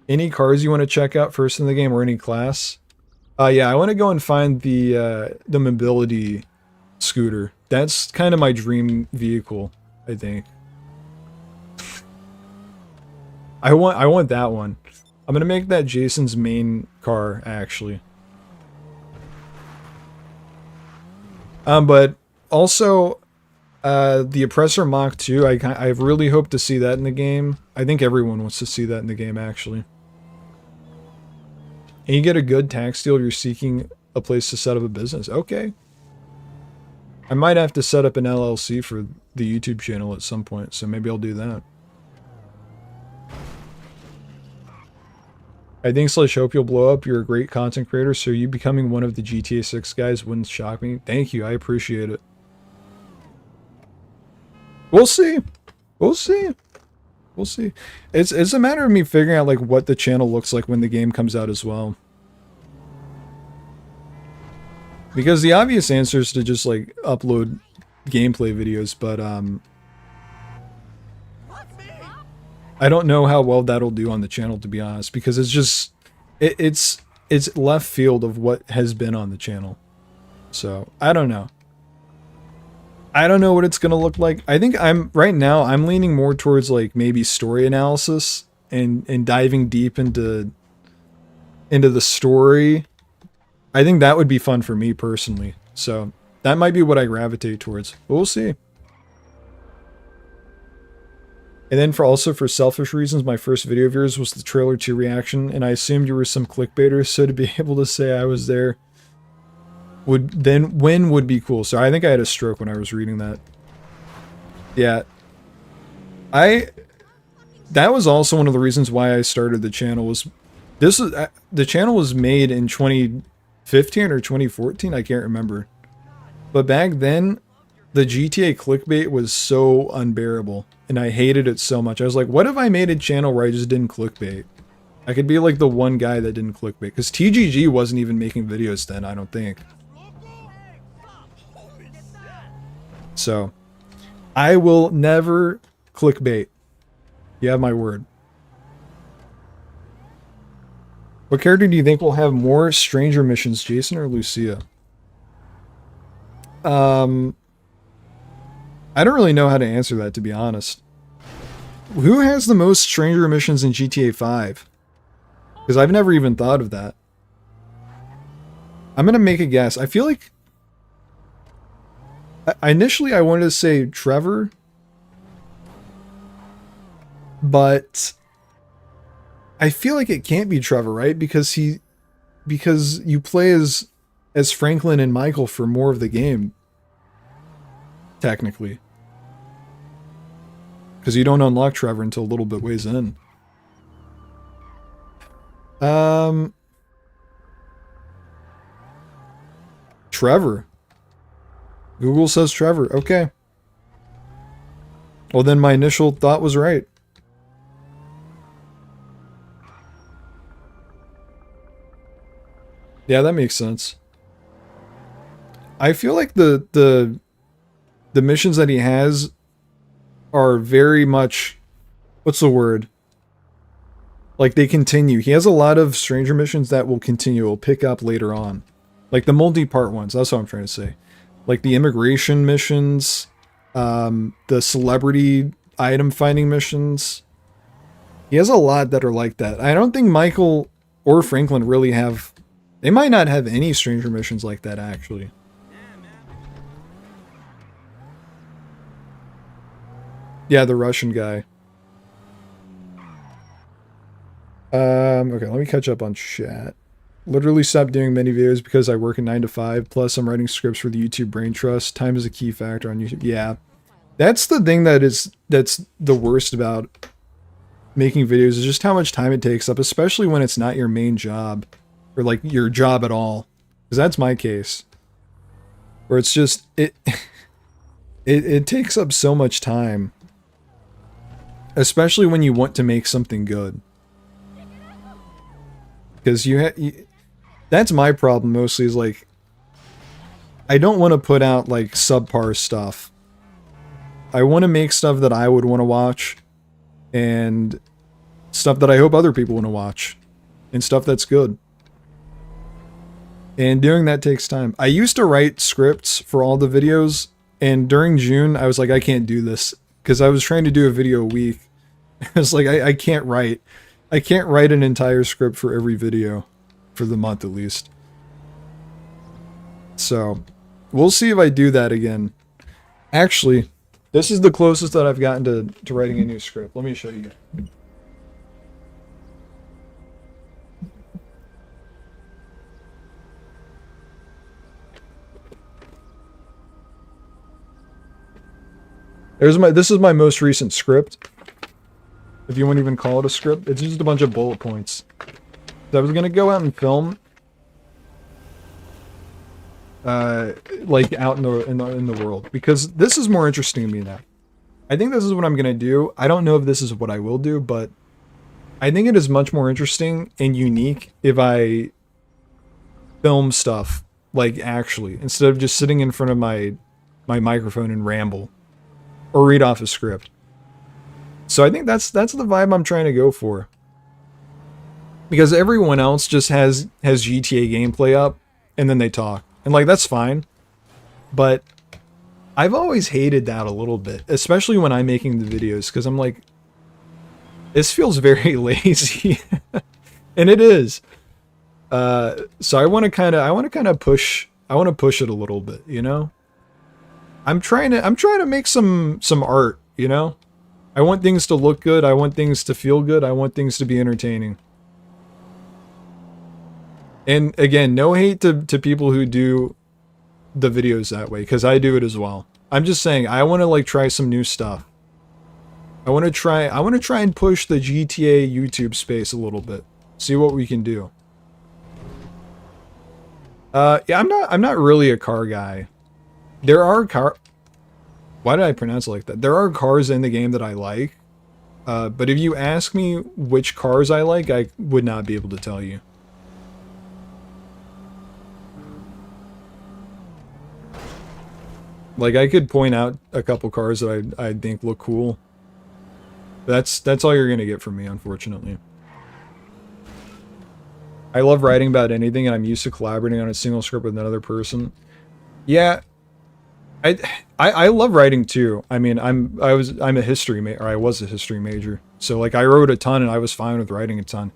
Any cars you want to check out first in the game or any class? Yeah, I want to go and find the mobility scooter. That's kind of my dream vehicle, I think. I want that one. I'm gonna make that Jason's main car, actually. But also, the Oppressor Mach 2, I really hope to see that in the game. I think everyone wants to see that in the game, actually. And you get a good tax deal if you're seeking a place to set up a business. Okay. I might have to set up an LLC for the YouTube channel at some point, so maybe I'll do that. I think / hope you'll blow up. You're a great content creator, so you becoming one of the GTA 6 guys wouldn't shock me. Thank you, I appreciate it. We'll see. We'll see. We'll see. It's a matter of me figuring out like what the channel looks like when the game comes out as well. Because the obvious answer is to just like upload gameplay videos, but I don't know how well that'll do on the channel, to be honest, because it's just it's left field of what has been on the channel. So, I don't know. I don't know what it's going to look like. I think right now I'm leaning more towards like maybe story analysis and diving deep into the story. I think that would be fun for me personally. So, that might be what I gravitate towards. But we'll see. And then for selfish reasons, my first video of yours was the trailer 2 reaction, and I assumed you were some clickbaiter, so to be able to say I was there would be cool. So I think I had a stroke when I was reading that. Yeah. That was also one of the reasons why I started the channel was the channel was made in 2015 or 2014, I can't remember. But back then, the GTA clickbait was so unbearable, and I hated it so much. I was like, what if I made a channel where I just didn't clickbait? I could be like the one guy that didn't clickbait, because TGG wasn't even making videos then, I don't think. So, I will never clickbait. You have my word. What character do you think will have more stranger missions, Jason or Lucia? I don't really know how to answer that, to be honest. Who has the most stranger missions in GTA 5? Because I've never even thought of that. I'm going to make a guess. I feel like... Initially, I wanted to say Trevor. But... I feel like it can't be Trevor, right? Because you play as Franklin and Michael for more of the game. Technically. Because you don't unlock Trevor until a little bit ways in. Trevor. Google says Trevor. Okay. Well, then my initial thought was right. Yeah, that makes sense. I feel like the missions that he has are very much, what's the word? Like they continue. He has a lot of stranger missions that will continue, will pick up later on. Like the multi-part ones, that's what I'm trying to say. Like the immigration missions, the celebrity item finding missions. He has a lot that are like that. I don't think Michael or Franklin really have... They might not have any stranger missions like that, actually. Yeah, the Russian guy. Okay, let me catch up on chat. Literally stopped doing many videos because I work a 9 to 5. Plus, I'm writing scripts for the YouTube Brain Trust. Time is a key factor on YouTube. Yeah, that's the thing that's the worst about making videos is just how much time it takes up, especially when it's not your main job or like your job at all. Because that's my case, where it's just it takes up so much time, especially when you want to make something good. Because that's my problem mostly, is like, I don't want to put out like subpar stuff. I want to make stuff that I would want to watch, and stuff that I hope other people want to watch, and stuff that's good. And doing that takes time. I used to write scripts for all the videos, and during June, I was like, I can't do this, because I was trying to do a video a week. I was like, I can't write. I can't write an entire script for every video, for the month at least. So, we'll see if I do that again. Actually, this is the closest that I've gotten to writing a new script. Let me show you. This is my most recent script. If you wouldn't even call it a script, it's just a bunch of bullet points. I was gonna go out and film, like out in the world, because this is more interesting to me now. I think this is what I'm gonna do. I don't know if this is what I will do, but I think it is much more interesting and unique if I film stuff, like actually, instead of just sitting in front of my microphone and ramble or read off a script. So I think that's the vibe I'm trying to go for. Because everyone else just has GTA gameplay up and then they talk. And like, that's fine. But I've always hated that a little bit, especially when I'm making the videos, because I'm like, this feels very lazy. And it is. So I want to kind of push it a little bit, you know? I'm trying to make some art, you know? I want things to look good, I want things to feel good, I want things to be entertaining. And again, no hate to people who do the videos that way, because I do it as well. I'm just saying, I want to like try some new stuff. I want to try and push the GTA YouTube space a little bit. See what we can do. Yeah, I'm not really a car guy. There are why did I pronounce it like that? There are cars in the game that I like. But if you ask me which cars I like, I would not be able to tell you. Like, I could point out a couple cars that I think look cool. That's all you're gonna get from me, unfortunately. I love writing about anything, and I'm used to collaborating on a single script with another person. Yeah, I love writing too. I mean, I'm a history major, or I was a history major. So like, I wrote a ton, and I was fine with writing a ton.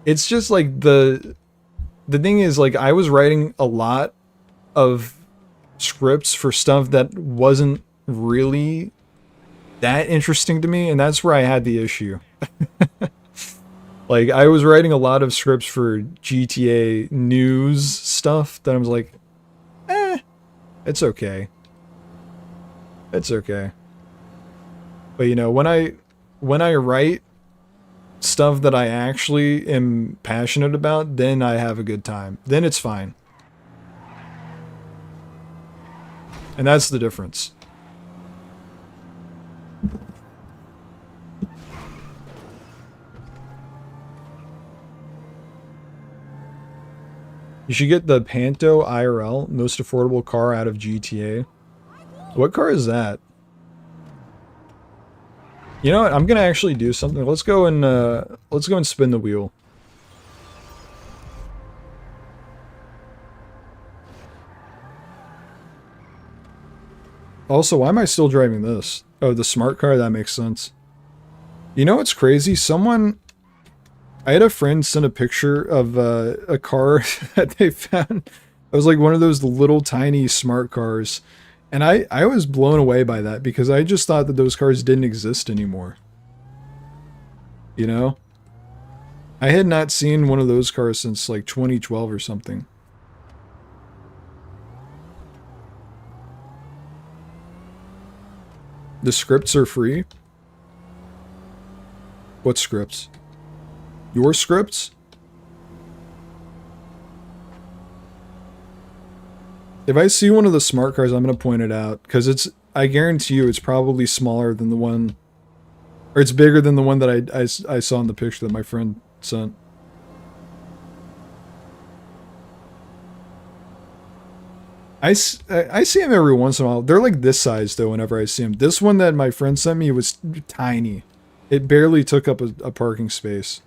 It's just like the thing is, like, I was writing a lot of scripts for stuff that wasn't really that interesting to me, and that's where I had the issue. Like, I was writing a lot of scripts for GTA news stuff that I was like, it's okay. It's okay. But you know, when I write stuff that I actually am passionate about, then I have a good time. Then it's fine. And that's the difference. You should get the Panto IRL, most affordable car out of GTA. What car is that? You know what? I'm gonna actually do something. Let's go and spin the wheel. Also, why am I still driving this? Oh, the smart car? That makes sense. You know what's crazy? I had a friend send a picture of a car that they found. It was like one of those little tiny smart cars. And I was blown away by that because I just thought that those cars didn't exist anymore. You know? I had not seen one of those cars since like 2012 or something. The scripts are free? What scripts? Your scripts? If I see one of the smart cars, I'm going to point it out. Because I guarantee you it's probably smaller than the one... Or it's bigger than the one that I saw in the picture that my friend sent. I see them every once in a while. They're like this size, though, whenever I see them. This one that my friend sent me was tiny. It barely took up a parking space.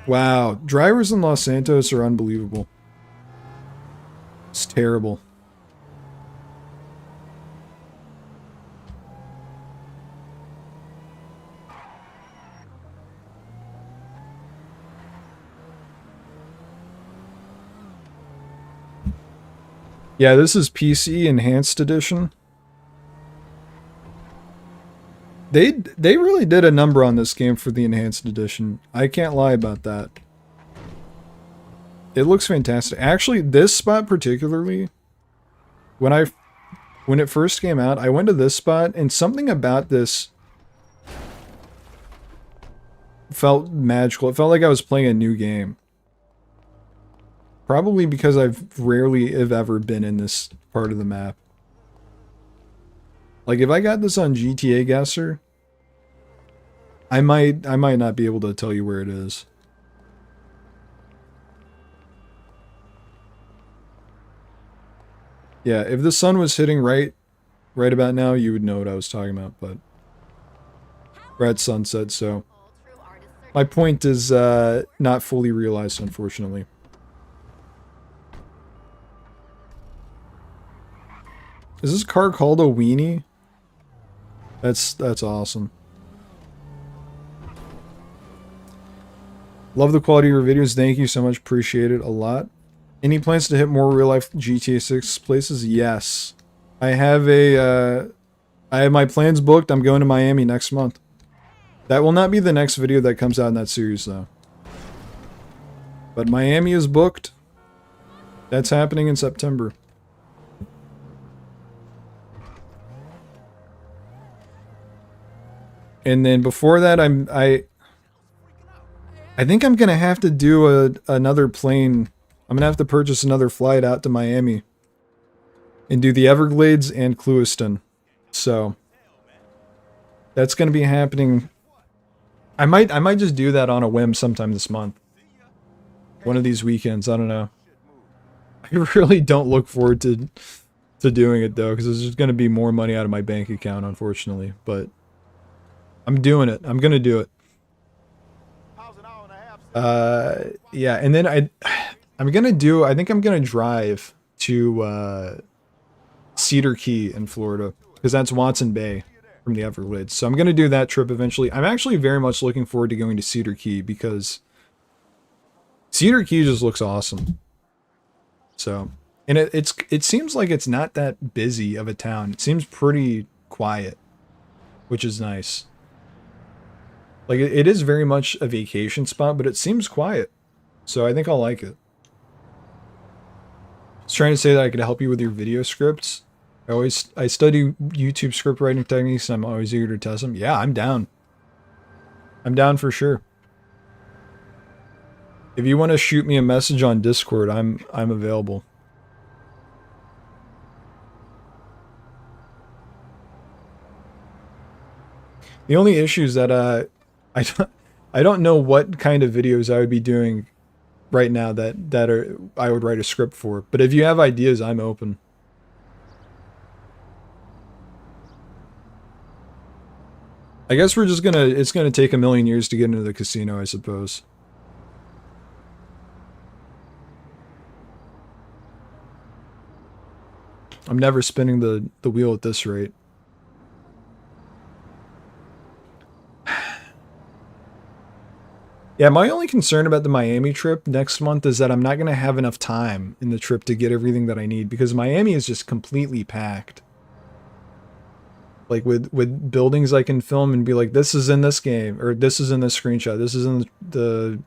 Wow, drivers in Los Santos are unbelievable. It's terrible. Yeah, this is PC Enhanced Edition. They really did a number on this game for the Enhanced Edition. I can't lie about that. It looks fantastic. Actually, this spot particularly, when it first came out, I went to this spot and something about this felt magical. It felt like I was playing a new game. Probably because I've rarely, if ever, been in this part of the map. Like, if I got this on GTA Guesser, I might not be able to tell you where it is. Yeah, if the sun was hitting right about now, you would know what I was talking about, but we're at sunset, so my point is not fully realized, unfortunately. Is this car called a weenie? That's awesome. Love the quality of your videos. Thank you so much. Appreciate it a lot. Any plans to hit more real-life GTA 6 places? Yes. I have my plans booked. I'm going to Miami next month. That will not be the next video that comes out in that series, though. But Miami is booked. That's happening in September. And then before that, I think I'm gonna have to do another plane. I'm gonna have to purchase another flight out to Miami and do the Everglades and Clewiston. So that's gonna be happening. I might just do that on a whim sometime this month. One of these weekends. I don't know. I really don't look forward to doing it though, because there's just gonna be more money out of my bank account, unfortunately. But I'm doing it. I'm gonna do it. Yeah, and then I think I'm gonna drive to Cedar Key in Florida, because that's Watson Bay from the Everglades. So I'm gonna do that trip eventually. I'm actually very much looking forward to going to Cedar Key because Cedar Key just looks awesome. So, and it seems like it's not that busy of a town. It seems pretty quiet, which is nice. Like, it is very much a vacation spot, but it seems quiet. So I think I'll like it. I was trying to say that I could help you with your video scripts. I study YouTube script writing techniques, and I'm always eager to test them. Yeah, I'm down. I'm down for sure. If you want to shoot me a message on Discord, I'm available. The only issue is that I don't know what kind of videos I would be doing right now that I would write a script for. But if you have ideas, I'm open. I guess we're just gonna, it's gonna take a million years to get into the casino, I suppose. I'm never spinning the wheel at this rate. Yeah, my only concern about the Miami trip next month is that I'm not going to have enough time in the trip to get everything that I need because Miami is just completely packed. Like with buildings I can film and be like, this is in this game, or this is in this screenshot, this is in the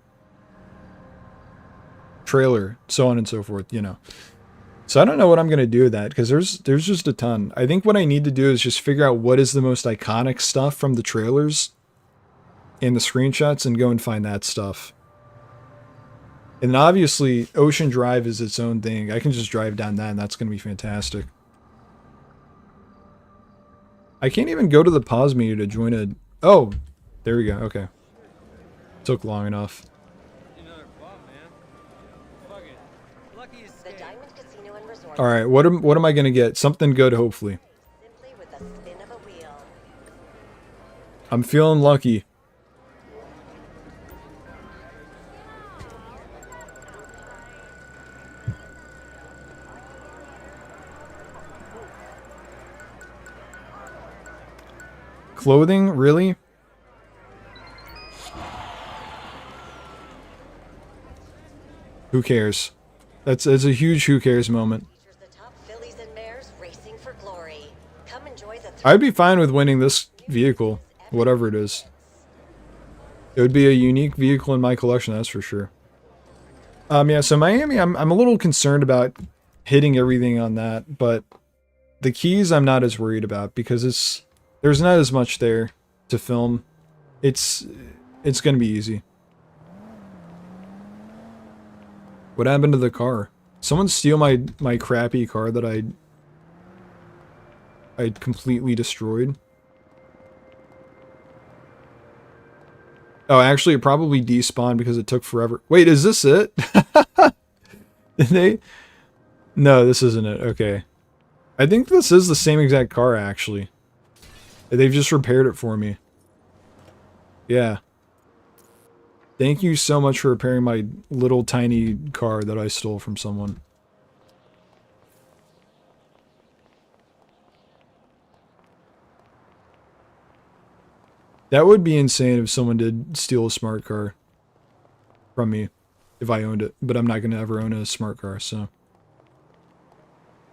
trailer, so on and so forth, you know. So I don't know what I'm going to do with that because there's just a ton. I think what I need to do is just figure out what is the most iconic stuff from the trailers and the screenshots and go and find that stuff. And then obviously Ocean Drive is its own thing. I can just drive down that and that's going to be fantastic. I can't even go to the pause menu to join a... Oh, there we go. Okay. Took long enough. Alright, what am I going to get? Something good, hopefully. I'm feeling lucky. Clothing? Really? Who cares? That's a huge who cares moment. I'd be fine with winning this vehicle, whatever it is. It would be a unique vehicle in my collection, that's for sure. Yeah, so Miami, I'm a little concerned about hitting everything on that, but the keys I'm not as worried about because there's not as much there to film. It's gonna be easy. What happened to the car? Someone steal my crappy car that I completely destroyed. Oh, actually, it probably despawned because it took forever. Wait, is this it? Did they? No, this isn't it. Okay. I think this is the same exact car, actually. They've just repaired it for me. Yeah. Thank you so much for repairing my little tiny car that I stole from someone. That would be insane if someone did steal a smart car from me if I owned it, but I'm not going to ever own a smart car, so.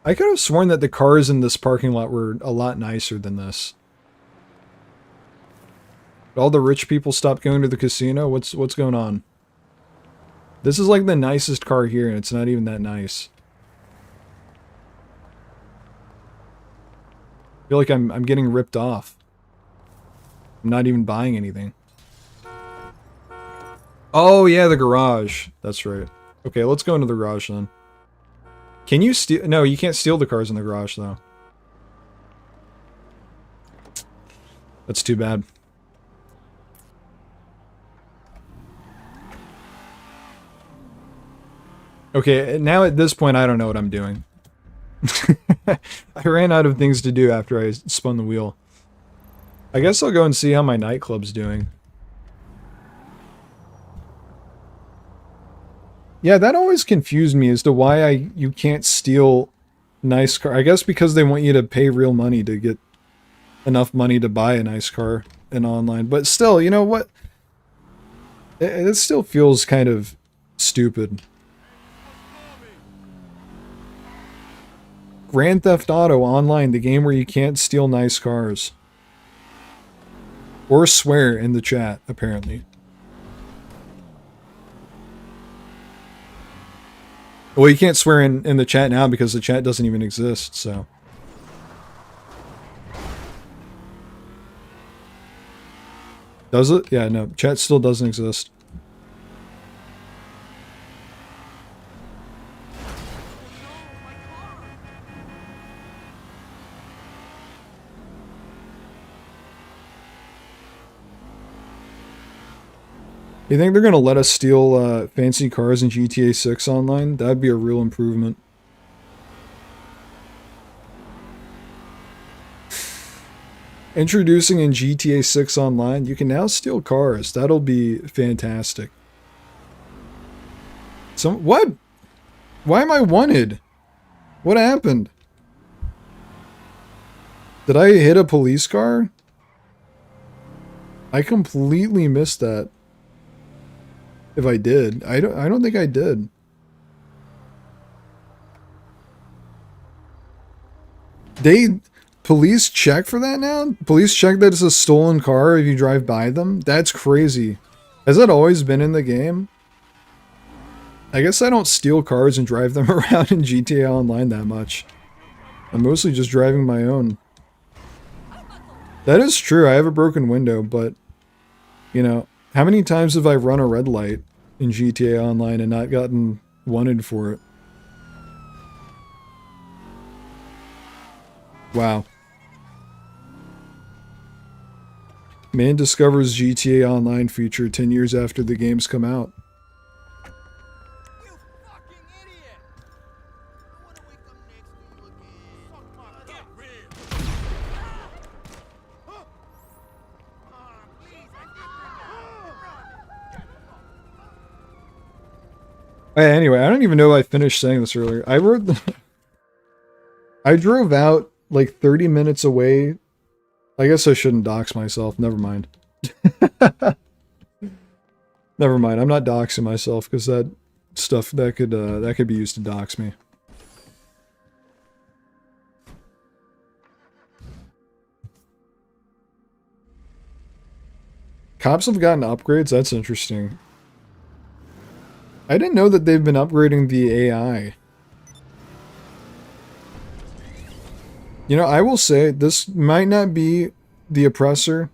I could have sworn that the cars in this parking lot were a lot nicer than this. All the rich people stopped going to the casino? What's going on? This is like the nicest car here, and it's not even that nice. I feel like I'm getting ripped off. I'm not even buying anything. Oh yeah, the garage. That's right. Okay, let's go into the garage then. Can you steal? No, you can't steal the cars in the garage though. That's too bad. Okay, now at this point I don't know what I'm doing. I ran out of things to do after I spun the wheel. I guess I'll go and see how my nightclub's doing. Yeah, that always confused me as to why you can't steal nice car. I guess because they want you to pay real money to get enough money to buy a nice car in online. But still, you know what? It still feels kind of stupid. Grand Theft Auto Online, the game where you can't steal nice cars. Or swear in the chat, apparently. Well, you can't swear in the chat now because the chat doesn't even exist, so. Does it? Yeah, no, chat still doesn't exist. You think they're gonna let us steal fancy cars in GTA 6 online? That'd be a real improvement. Introducing in GTA 6 Online, you can now steal cars. That'll be fantastic. What? Why am I wanted? What happened? Did I hit a police car? I completely missed that. If I did, I don't think I did. Police check for that now? Police check that it's a stolen car if you drive by them? That's crazy. Has that always been in the game? I guess I don't steal cars and drive them around in GTA Online that much. I'm mostly just driving my own. That is true, I have a broken window, but... You know, how many times have I run a red light in GTA Online and not gotten wanted for it? Wow. Man discovers GTA Online feature 10 years after the games come out. You fucking idiot! I wanna wake up next to you again. Fuck my get real. Please, Anyway, I don't even know if I finished saying this earlier. I drove out like 30 minutes away. I guess I shouldn't dox myself. Never mind. Never mind. I'm not doxing myself because that stuff that could be used to dox me. Cops have gotten upgrades. That's interesting. I didn't know that they've been upgrading the AI. You know, I will say this might not be the oppressor,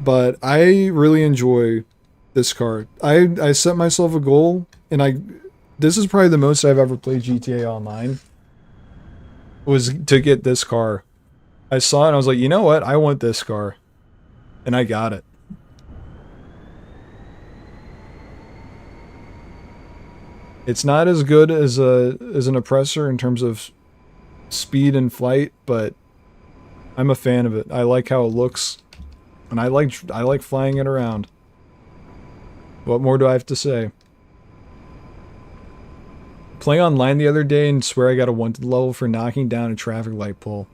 but I really enjoy this card. I set myself a goal, and this is probably the most I've ever played GTA Online, was to get this car. I saw it and I was like, you know what? I want this car. And I got it. It's not as good as an oppressor in terms of speed and flight, but I'm a fan of it. I like how it looks, and I like flying it around. What more do I have to say? Playing online the other day and swear I got a wanted level for knocking down a traffic light pole.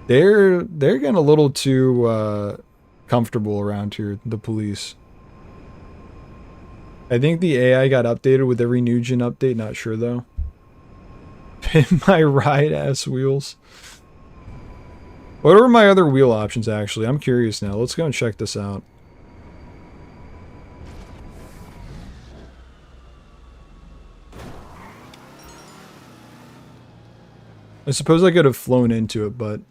They're getting a little too comfortable around here, the police. I think the AI got updated with every new gen update, not sure though. Pin my ride ass wheels. What are my other wheel options actually? I'm curious now. Let's go and check this out. I suppose I could have flown into it, but...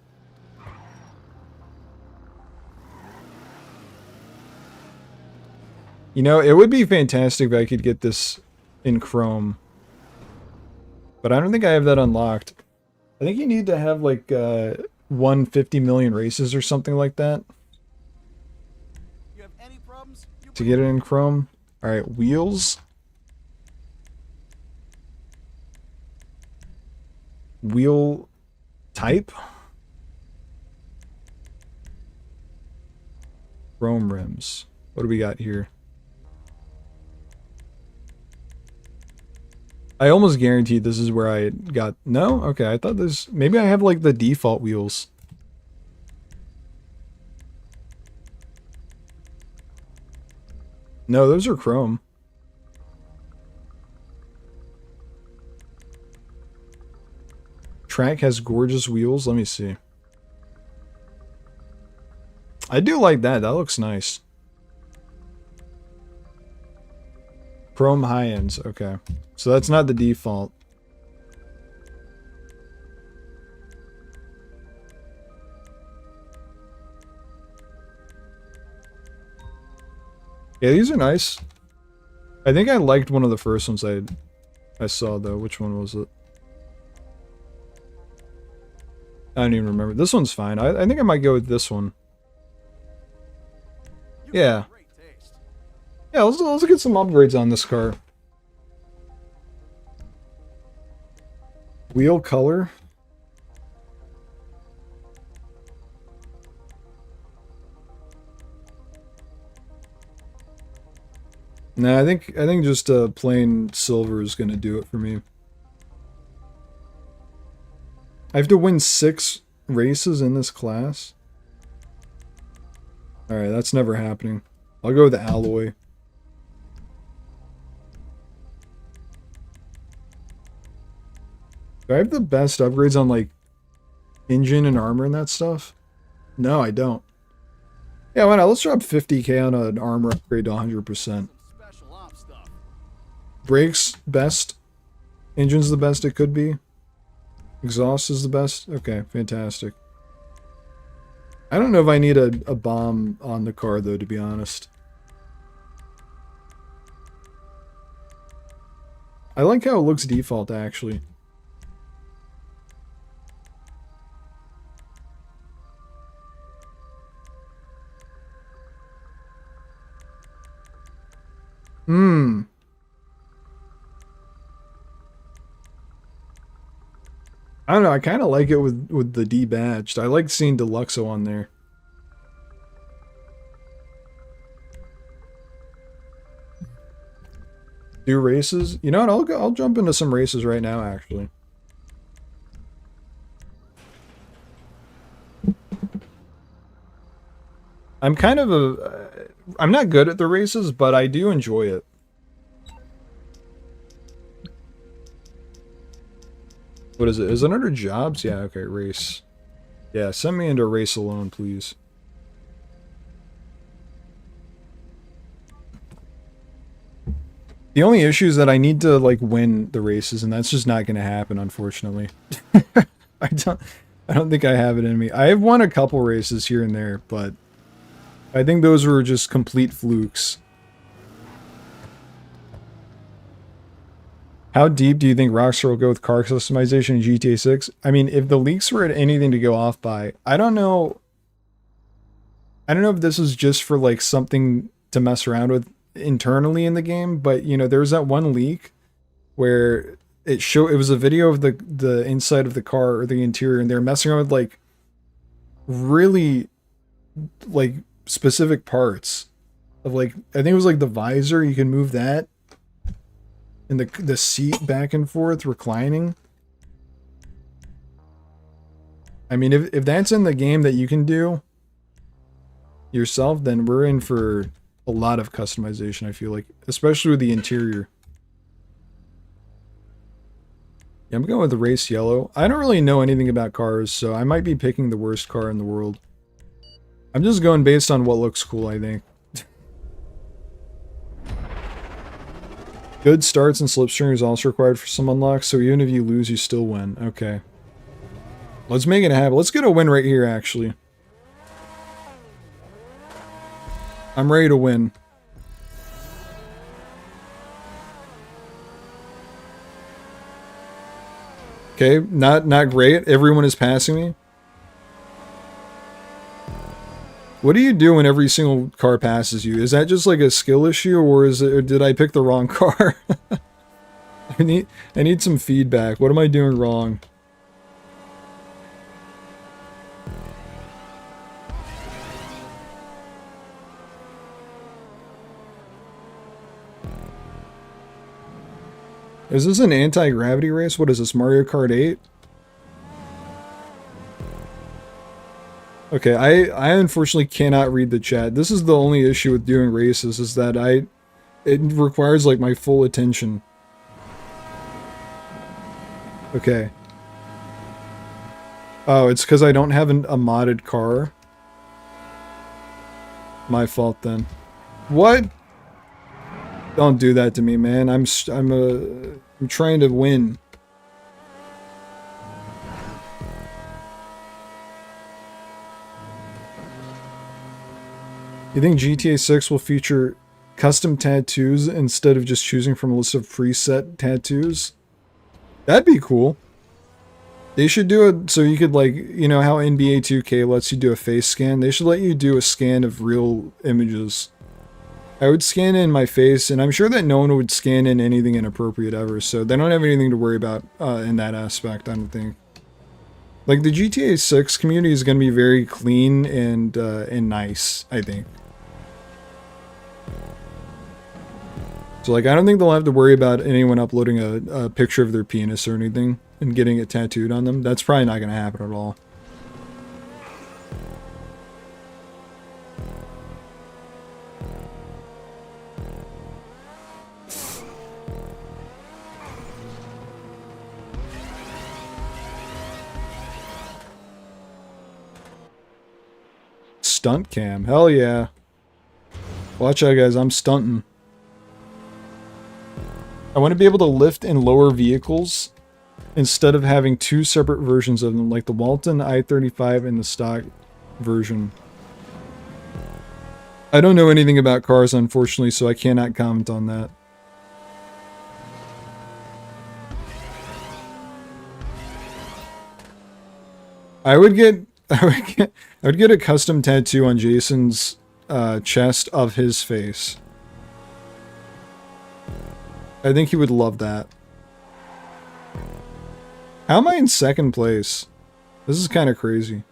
You know, it would be fantastic if I could get this in Chrome. But I don't think I have that unlocked. I think you need to have like 150 million races or something like that. You have any problems? To get it in Chrome. Alright, wheels. Wheel type. Chrome rims. What do we got here? I almost guaranteed this is where I got... No? Okay, I thought this... Maybe I have like the default wheels. No, those are chrome. Track has gorgeous wheels. Let me see. I do like that. That looks nice. Chrome high ends. Okay. So that's not the default. Yeah, these are nice. I think I liked one of the first ones I saw though. Which one was it? I don't even remember. This one's fine. I think I might go with this one. Yeah. Yeah, let's get some upgrades on this car. Wheel color. Nah, I think just plain silver is gonna do it for me. I have to win 6 races in this class. Alright, that's never happening. I'll go with the alloy. Do I have the best upgrades on, like, engine and armor and that stuff? No, I don't. Yeah, why not? Let's drop 50k on an armor upgrade to 100%. Some special ops stuff. Brakes, best. Engine's the best it could be. Exhaust is the best. Okay, fantastic. I don't know if I need a bomb on the car, though, to be honest. I like how it looks default, actually. I don't know, I kind of like it with the debadged. I like seeing Deluxo on there. Do races? You know what, I'll jump into some races right now, actually. I'm kind of a... I'm not good at the races, but I do enjoy it. What is it? Is it under jobs? Yeah, okay, race. Yeah, send me into a race alone, please. The only issue is that I need to, like, win the races, and that's just not going to happen, unfortunately. I don't think I have it in me. I have won a couple races here and there, but I think those were just complete flukes. How deep do you think Rockstar will go with car customization in GTA 6? I mean, if the leaks were anything to go off by, I don't know. I don't know if this is just for, like, something to mess around with internally in the game, but, you know, there was that one leak where it was a video of the inside of the car, or the interior, and they're messing around with, like, really, like, specific parts of, like, I think it was like the visor, you can move that, and the seat back and forth reclining. I mean, if that's in the game that you can do yourself, then we're in for a lot of customization, I feel like, especially with the interior. Yeah, I'm going with the race yellow. I don't really know anything about cars, so I might be picking the worst car in the world. I'm just going based on what looks cool, I think. Good starts and slipstream is also required for some unlocks, so even if you lose, you still win. Okay. Let's make it happen. Let's get a win right here, actually. I'm ready to win. Okay, not great. Everyone is passing me. What do you do when every single car passes you? Is that just like a skill issue, or did I pick the wrong car? I need some feedback. What am I doing wrong? Is this an anti-gravity race? What is this, Mario Kart 8? Okay, I unfortunately cannot read the chat. This is the only issue with doing races, is that it requires, like, my full attention. Okay. Oh, it's because I don't have a modded car? My fault, then. What? Don't do that to me, man. I'm trying to win. You think GTA 6 will feature custom tattoos instead of just choosing from a list of preset tattoos? That'd be cool. They should do it so you could, like, you know how NBA 2K lets you do a face scan? They should let you do a scan of real images. I would scan in my face, and I'm sure that no one would scan in anything inappropriate ever, so they don't have anything to worry about in that aspect, I don't think. Like, the GTA 6 community is going to be very clean and nice, I think. So like, I don't think they'll have to worry about anyone uploading a picture of their penis or anything and getting it tattooed on them. That's probably not going to happen at all. Stunt cam. Hell yeah. Watch out, guys. I'm stunting. I want to be able to lift and lower vehicles instead of having two separate versions of them, like the Walton I-35 and the stock version. I don't know anything about cars, unfortunately, so I cannot comment on that. I would get a custom tattoo on Jason's chest of his face. I think he would love that. How am I in second place? This is kind of crazy.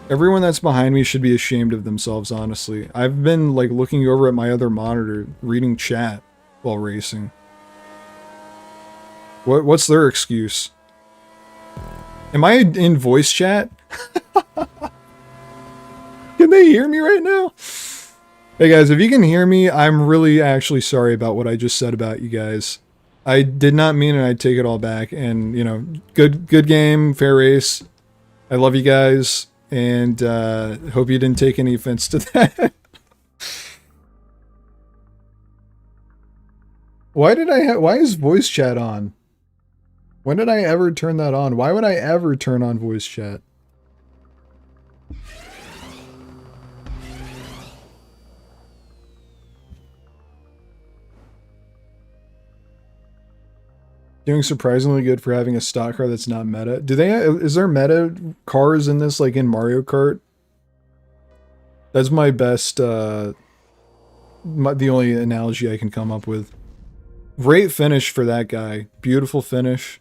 Everyone that's behind me should be ashamed of themselves, honestly. I've been like looking over at my other monitor, reading chat while racing. What's their excuse? Am I in voice chat? Can they hear me right now? Hey guys, if you can hear me, I'm really actually sorry about what I just said about you guys. I did not mean it. I'd take it all back. And, you know, good game, fair race. I love you guys. And hope you didn't take any offense to that. Why is voice chat on? When did I ever turn that on? Why would I ever turn on voice chat? Doing surprisingly good for having a stock car that's not meta. Is there meta cars in this, like in Mario Kart? That's my best, the only analogy I can come up with. Great finish for that guy. Beautiful finish.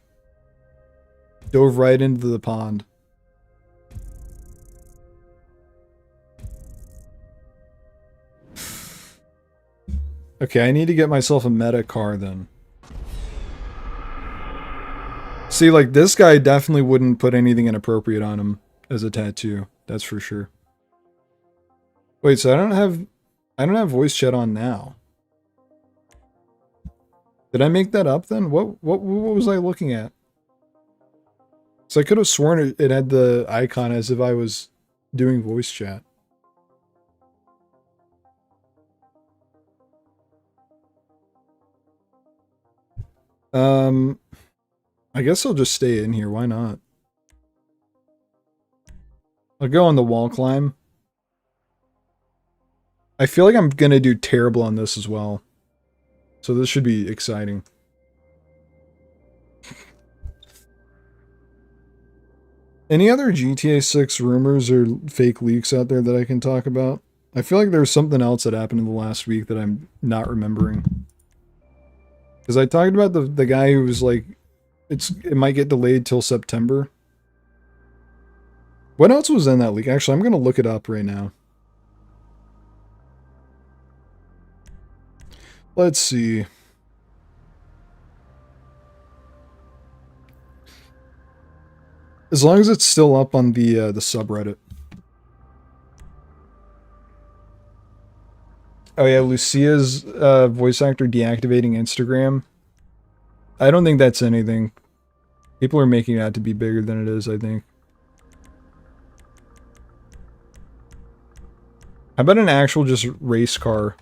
Dove right into the pond. Okay, I need to get myself a meta car then. See, like, this guy definitely wouldn't put anything inappropriate on him as a tattoo. That's for sure. Wait, so I don't have voice chat on now. Did I make that up then? What was I looking at? So I could have sworn it had the icon as if I was doing voice chat. I guess I'll just stay in here. Why not? I'll go on the wall climb. I feel like I'm gonna do terrible on this as well. So this should be exciting. Any other GTA 6 rumors or fake leaks out there that I can talk about? I feel like there's something else that happened in the last week that I'm not remembering. Because I talked about the guy who was like, it might get delayed till September. What else was in that leak? Actually, I'm going to look it up right now. Let's see. As long as it's still up on the subreddit. Oh yeah, Lucia's voice actor deactivating Instagram. I don't think that's anything. People are making it out to be bigger than it is, I think. How about an actual just race car?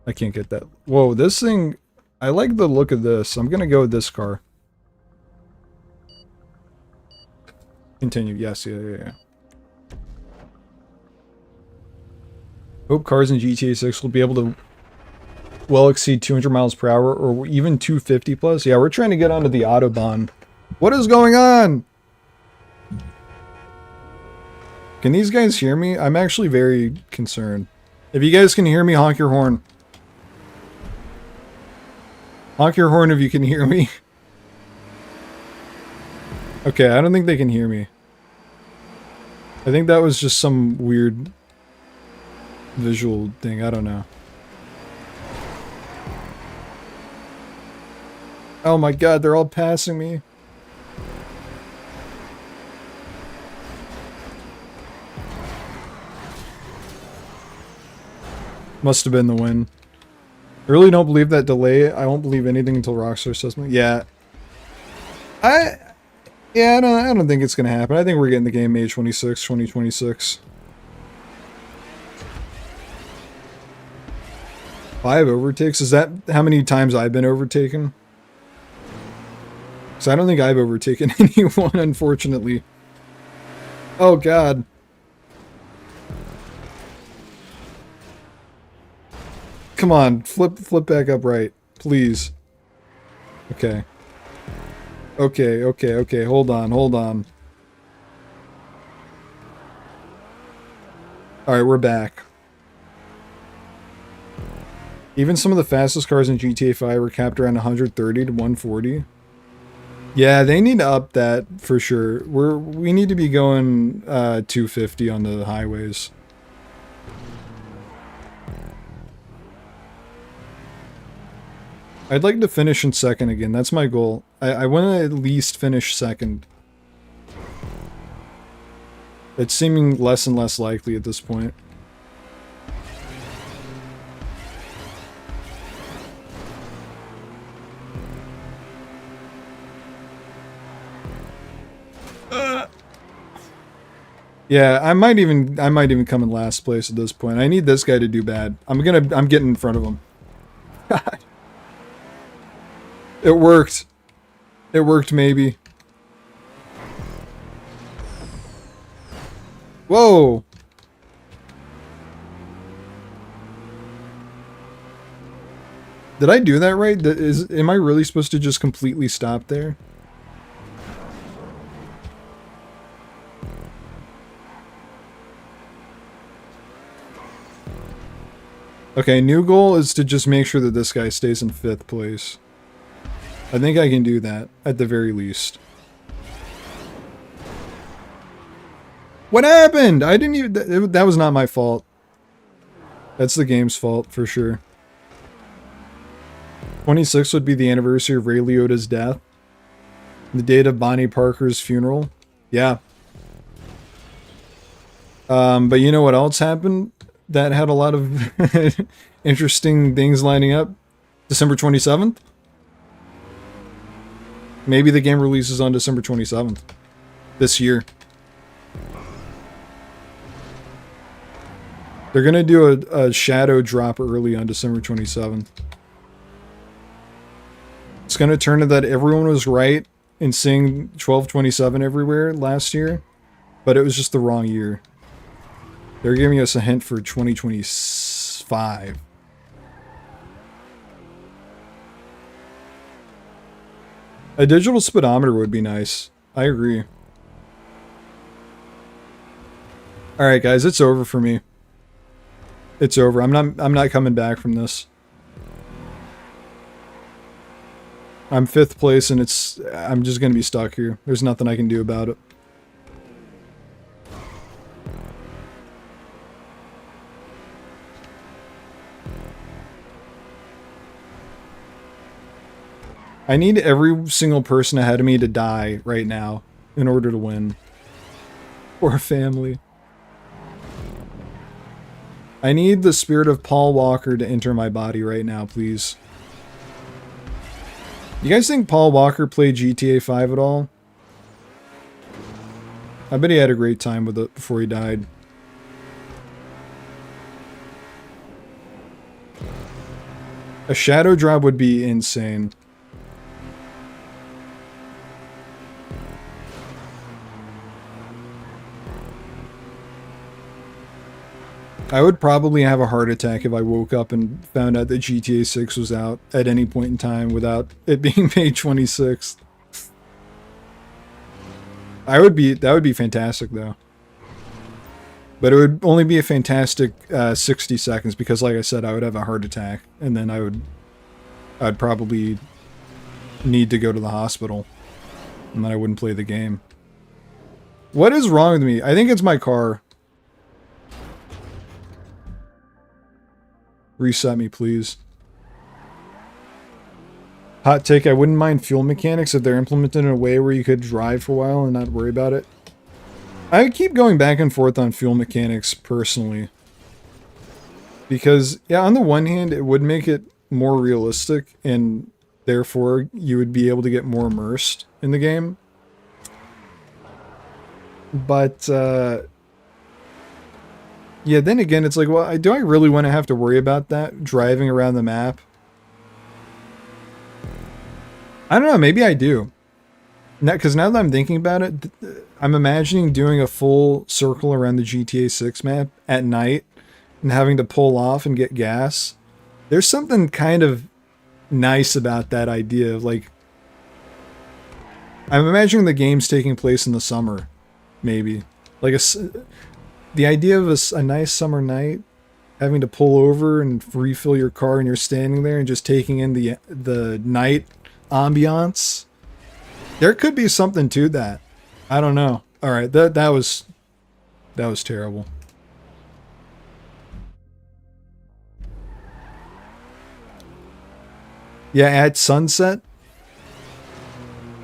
I can't get that. Whoa, this thing... I like the look of this. I'm gonna go with this car. Continue. Yes, yeah. Hope cars in GTA 6 will be able to well exceed 200 miles per hour or even 250 plus. Yeah, we're trying to get onto the Autobahn. What is going on? Can these guys hear me? I'm actually very concerned. If you guys can hear me, honk your horn. Honk your horn if you can hear me. Okay, I don't think they can hear me. I think that was just some weird visual thing. I don't know. Oh my god, they're all passing me. Must have been the win. I really don't believe that delay. I won't believe anything until Rockstar says me. Yeah. I don't think it's gonna happen. I think we're getting the game May 26, 2026. 5 overtakes? Is that how many times I've been overtaken? Because I don't think I've overtaken anyone, unfortunately. Oh god. Come on, flip back up right, please. Okay. Okay, hold on. Alright, we're back. Even some of the fastest cars in GTA 5 were capped around 130 to 140. Yeah, they need to up that for sure. We need to be going 250 on the highways. I'd like to finish in second again. That's my goal. I want to at least finish second. It's seeming less and less likely at this point. Yeah, I might even come in last place at this point. I need this guy to do bad. I'm getting in front of him. It worked. It worked, maybe. Whoa! Did I do that right? Am I really supposed to just completely stop there? Okay, new goal is to just make sure that this guy stays in 5th place. I think I can do that, at the very least. What happened? I didn't even... That was not my fault. That's the game's fault, for sure. 26 would be the anniversary of Ray Liotta's death. The date of Bonnie Parker's funeral. Yeah. But you know what else happened? That had a lot of interesting things lining up. December 27th? Maybe the game releases on December 27th. This year. They're gonna do a shadow drop early on December 27th. It's gonna turn to that everyone was right in seeing 12/27 everywhere last year, but it was just the wrong year. They're giving us a hint for 2025. A digital speedometer would be nice. I agree. Alright guys, it's over for me. It's over. I'm not coming back from this. I'm 5th place and I'm just gonna be stuck here. There's nothing I can do about it. I need every single person ahead of me to die right now in order to win. Or a family. I need the spirit of Paul Walker to enter my body right now, please. You guys think Paul Walker played GTA 5 at all? I bet he had a great time with it before he died. A shadow drop would be insane. I would probably have a heart attack if I woke up and found out that GTA 6 was out at any point in time without it being May 26th. That would be fantastic though. But it would only be a fantastic 60 seconds because like I said, I would have a heart attack and then I'd probably need to go to the hospital and then I wouldn't play the game. What is wrong with me? I think it's my car. Reset me, please. Hot take, I wouldn't mind fuel mechanics if they're implemented in a way where you could drive for a while and not worry about it. I keep going back and forth on fuel mechanics personally. Because, yeah, on the one hand, it would make it more realistic and therefore you would be able to get more immersed in the game. But, yeah, then again, it's like, well, do I really want to have to worry about that driving around the map? I don't know, maybe I do. Because now that I'm thinking about it, I'm imagining doing a full circle around the GTA 6 map at night and having to pull off and get gas. There's something kind of nice about that idea of like... I'm imagining the game's taking place in the summer, maybe. Like the idea of a nice summer night, having to pull over and refill your car and you're standing there and just taking in the night ambiance. There could be something to that. I don't know. All right, that was terrible. Yeah, at sunset.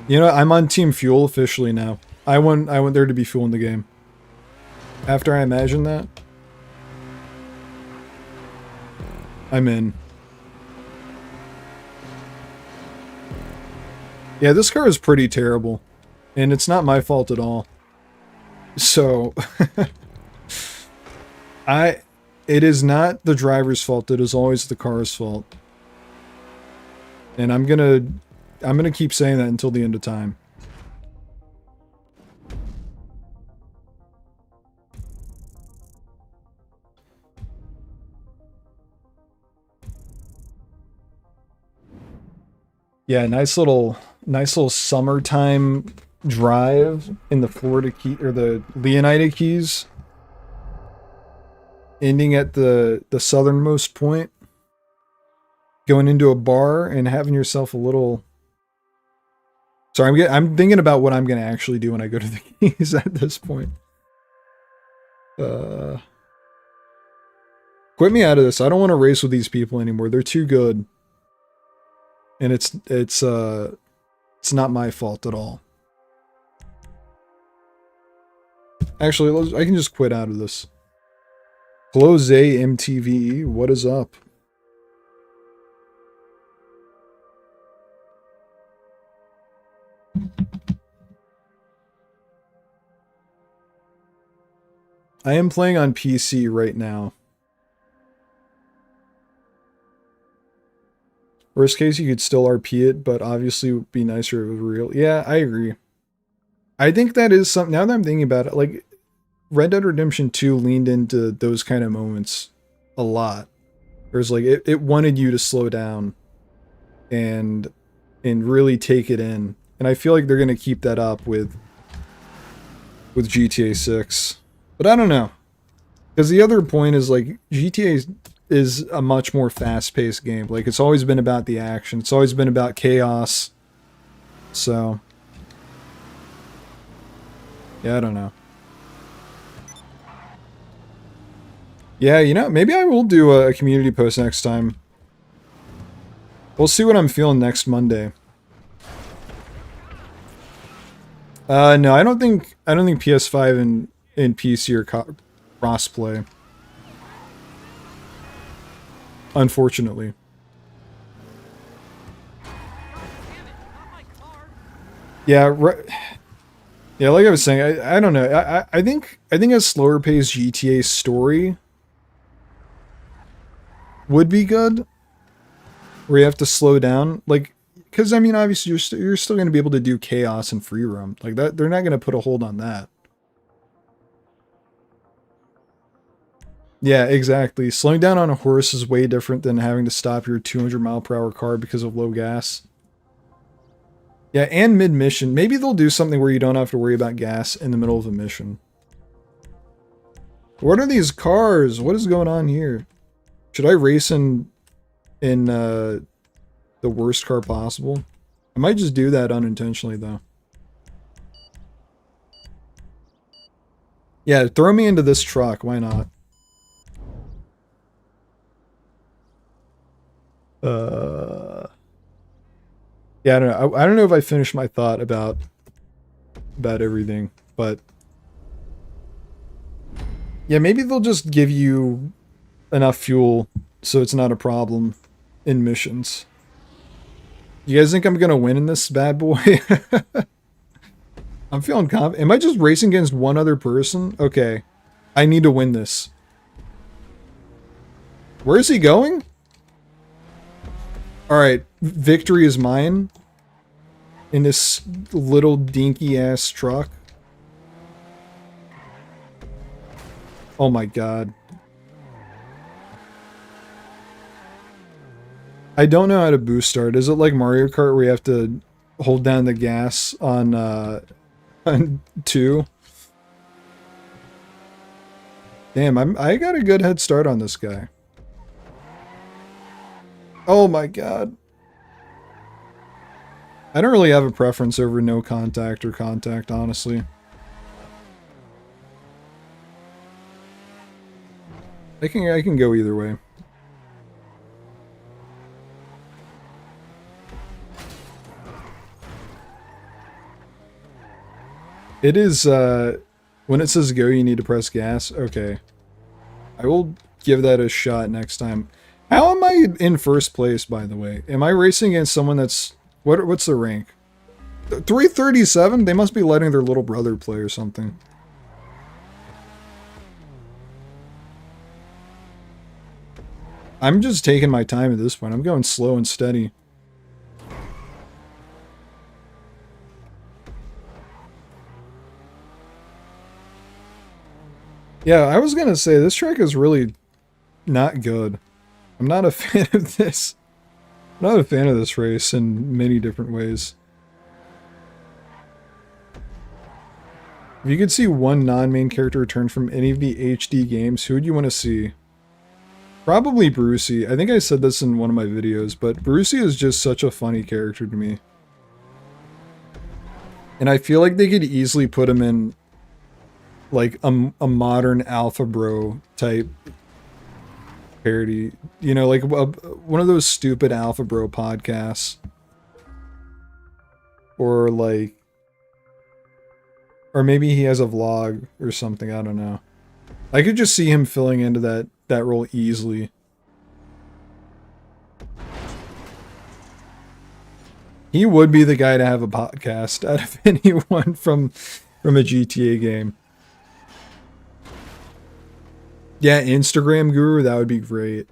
You know, I'm on Team Fuel officially now. I want there to be fuel in the game. After I imagine that, I'm in. Yeah, this car is pretty terrible. And it's not my fault at all. So, it is not the driver's fault, it is always the car's fault. And I'm gonna keep saying that until the end of time. Yeah, nice little summertime drive in the Florida Key or the Leonida Keys, ending at the southernmost point, going into a bar and having yourself a little. Sorry, I'm thinking about what I'm gonna actually do when I go to the Keys at this point. Quit me out of this. I don't want to race with these people anymore. They're too good. And it's not my fault at all. Actually, I can just quit out of this. Hello, Zay MTV. What is up? I am playing on PC right now. Worst case, you could still RP it, but obviously it would be nicer if it was real. Yeah, I agree. I think that is something, now that I'm thinking about it, like, Red Dead Redemption 2 leaned into those kind of moments a lot. There's like, it wanted you to slow down and really take it in. And I feel like they're going to keep that up with GTA 6. But I don't know. Because the other point is, like, GTA is a much more fast-paced game. Like, it's always been about the action. It's always been about chaos. So, yeah, I don't know. Yeah, you know, maybe I will do a community post next time. We'll see what I'm feeling next Monday. No, I don't think PS5 and PC are crossplay. Unfortunately. Yeah, right. Yeah, like I was saying, I don't know. I think a slower paced GTA story would be good. Where you have to slow down, like, because I mean, obviously you're still going to be able to do chaos and free roam like that. They're not going to put a hold on that. Yeah, exactly. Slowing down on a horse is way different than having to stop your 200-mile-per-hour car because of low gas. Yeah, and mid-mission. Maybe they'll do something where you don't have to worry about gas in the middle of a mission. What are these cars? What is going on here? Should I race in the worst car possible? I might just do that unintentionally, though. Yeah, throw me into this truck. Why not? Yeah, I don't know. I don't know if I finished my thought about everything, but yeah, maybe they'll just give you enough fuel so it's not a problem in missions. You guys think I'm gonna win in this bad boy? I'm feeling confident. Am I just racing against one other person? Okay. I need to win this. Where is he going? Alright, victory is mine. In this little dinky ass truck. Oh my god. I don't know how to boost start. Is it like Mario Kart where you have to hold down the gas on, on 2? Damn, I got a good head start on this guy. Oh my god. I don't really have a preference over no contact or contact, honestly. I can go either way. It is, when it says go, you need to press gas. Okay. I will give that a shot next time. How am I in first place, by the way? Am I racing against someone that's... What's the rank? 337? They must be letting their little brother play or something. I'm just taking my time at this point. I'm going slow and steady. Yeah, I was gonna say, this track is really not good. I'm not a fan of this. I'm not a fan of this race in many different ways. If you could see one non-main character return from any of the HD games, who would you want to see? Probably Brucey. I think I said this in one of my videos, but Brucey is just such a funny character to me. And I feel like they could easily put him in like a modern Alpha Bro type parody. You know, like one of those stupid Alpha Bro podcasts. Or like... Or maybe he has a vlog or something, I don't know. I could just see him filling into that role easily. He would be the guy to have a podcast out of anyone from a GTA game. Yeah, Instagram guru, that would be great.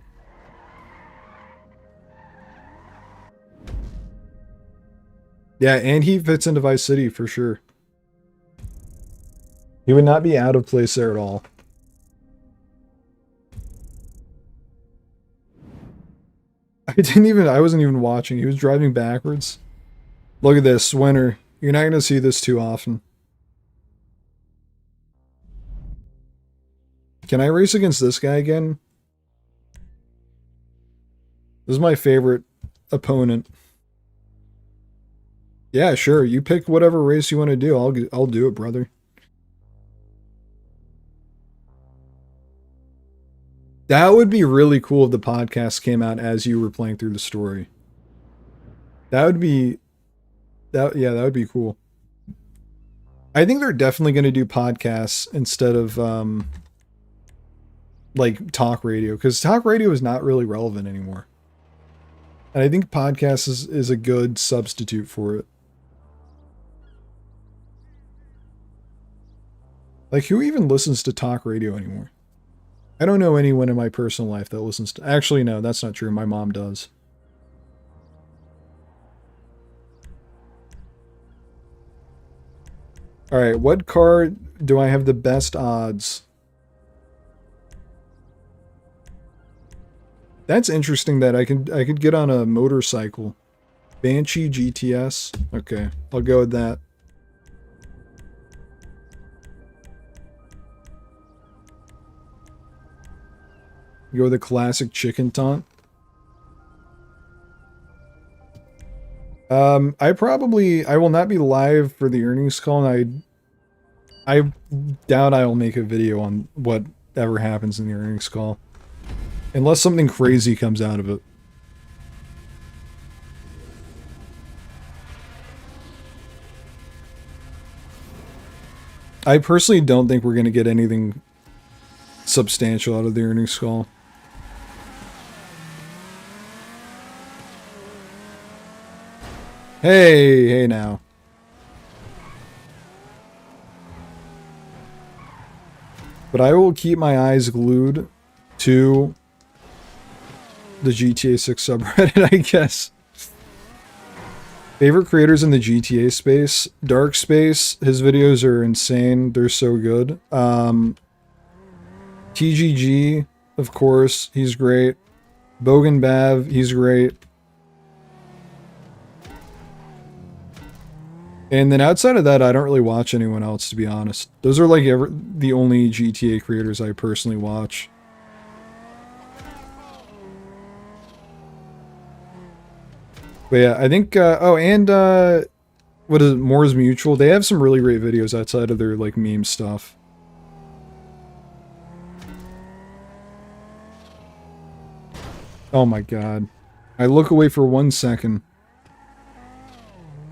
Yeah, and he fits into Vice City for sure. He would not be out of place there at all. I wasn't even watching. He was driving backwards. Look at this, winner. You're not going to see this too often. Can I race against this guy again? This is my favorite opponent. Yeah, sure. You pick whatever race you want to do. I'll do it, brother. That would be really cool if the podcast came out as you were playing through the story. That would be... yeah, that would be cool. I think they're definitely going to do podcasts instead of, like, talk radio. Because talk radio is not really relevant anymore. And I think podcasts is a good substitute for it. Like, who even listens to talk radio anymore? I don't know anyone in my personal life that listens to... Actually, no, that's not true. My mom does. Alright, what car do I have the best odds? That's interesting that I could get on a motorcycle. Banshee GTS? Okay, I'll go with that. Go with a classic chicken taunt. I will not be live for the earnings call, and I doubt I will make a video on whatever happens in the earnings call. Unless something crazy comes out of it. I personally don't think we're going to get anything substantial out of the earnings call. Hey now. But I will keep my eyes glued to the GTA 6 subreddit, I guess. Favorite creators in the GTA space? Dark Space. His videos are insane. They're so good. TGG, of course. He's great. Bogan Bav, he's great. And then outside of that, I don't really watch anyone else, to be honest. Those are like the only GTA creators I personally watch. But yeah, I think, oh, and, what is it, Moore's Mutual? They have some really great videos outside of their, like, meme stuff. Oh my god. I look away for 1 second.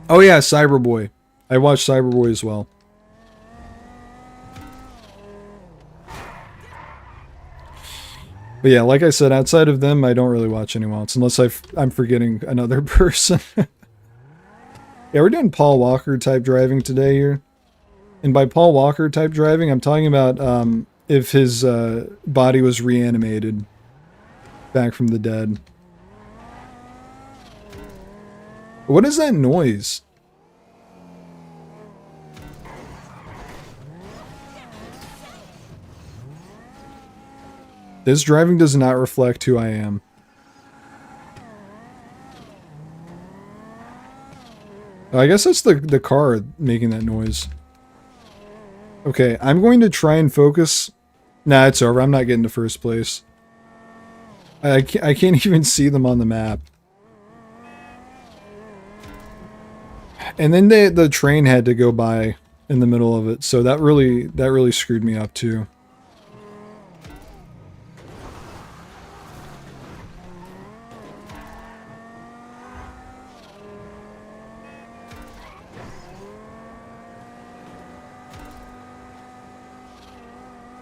Oh yeah, Cyberboy. I watched Cyberboy as well. But yeah, like I said, outside of them, I don't really watch anyone else, unless I'm forgetting another person. Yeah, we're doing Paul Walker type driving today here. And by Paul Walker type driving, I'm talking about if his body was reanimated back from the dead. What is that noise? This driving does not reflect who I am. I guess that's the car making that noise. Okay, I'm going to try and focus. Nah, it's over. I'm not getting to first place. I can't even see them on the map. And then the train had to go by in the middle of it, so that really screwed me up too.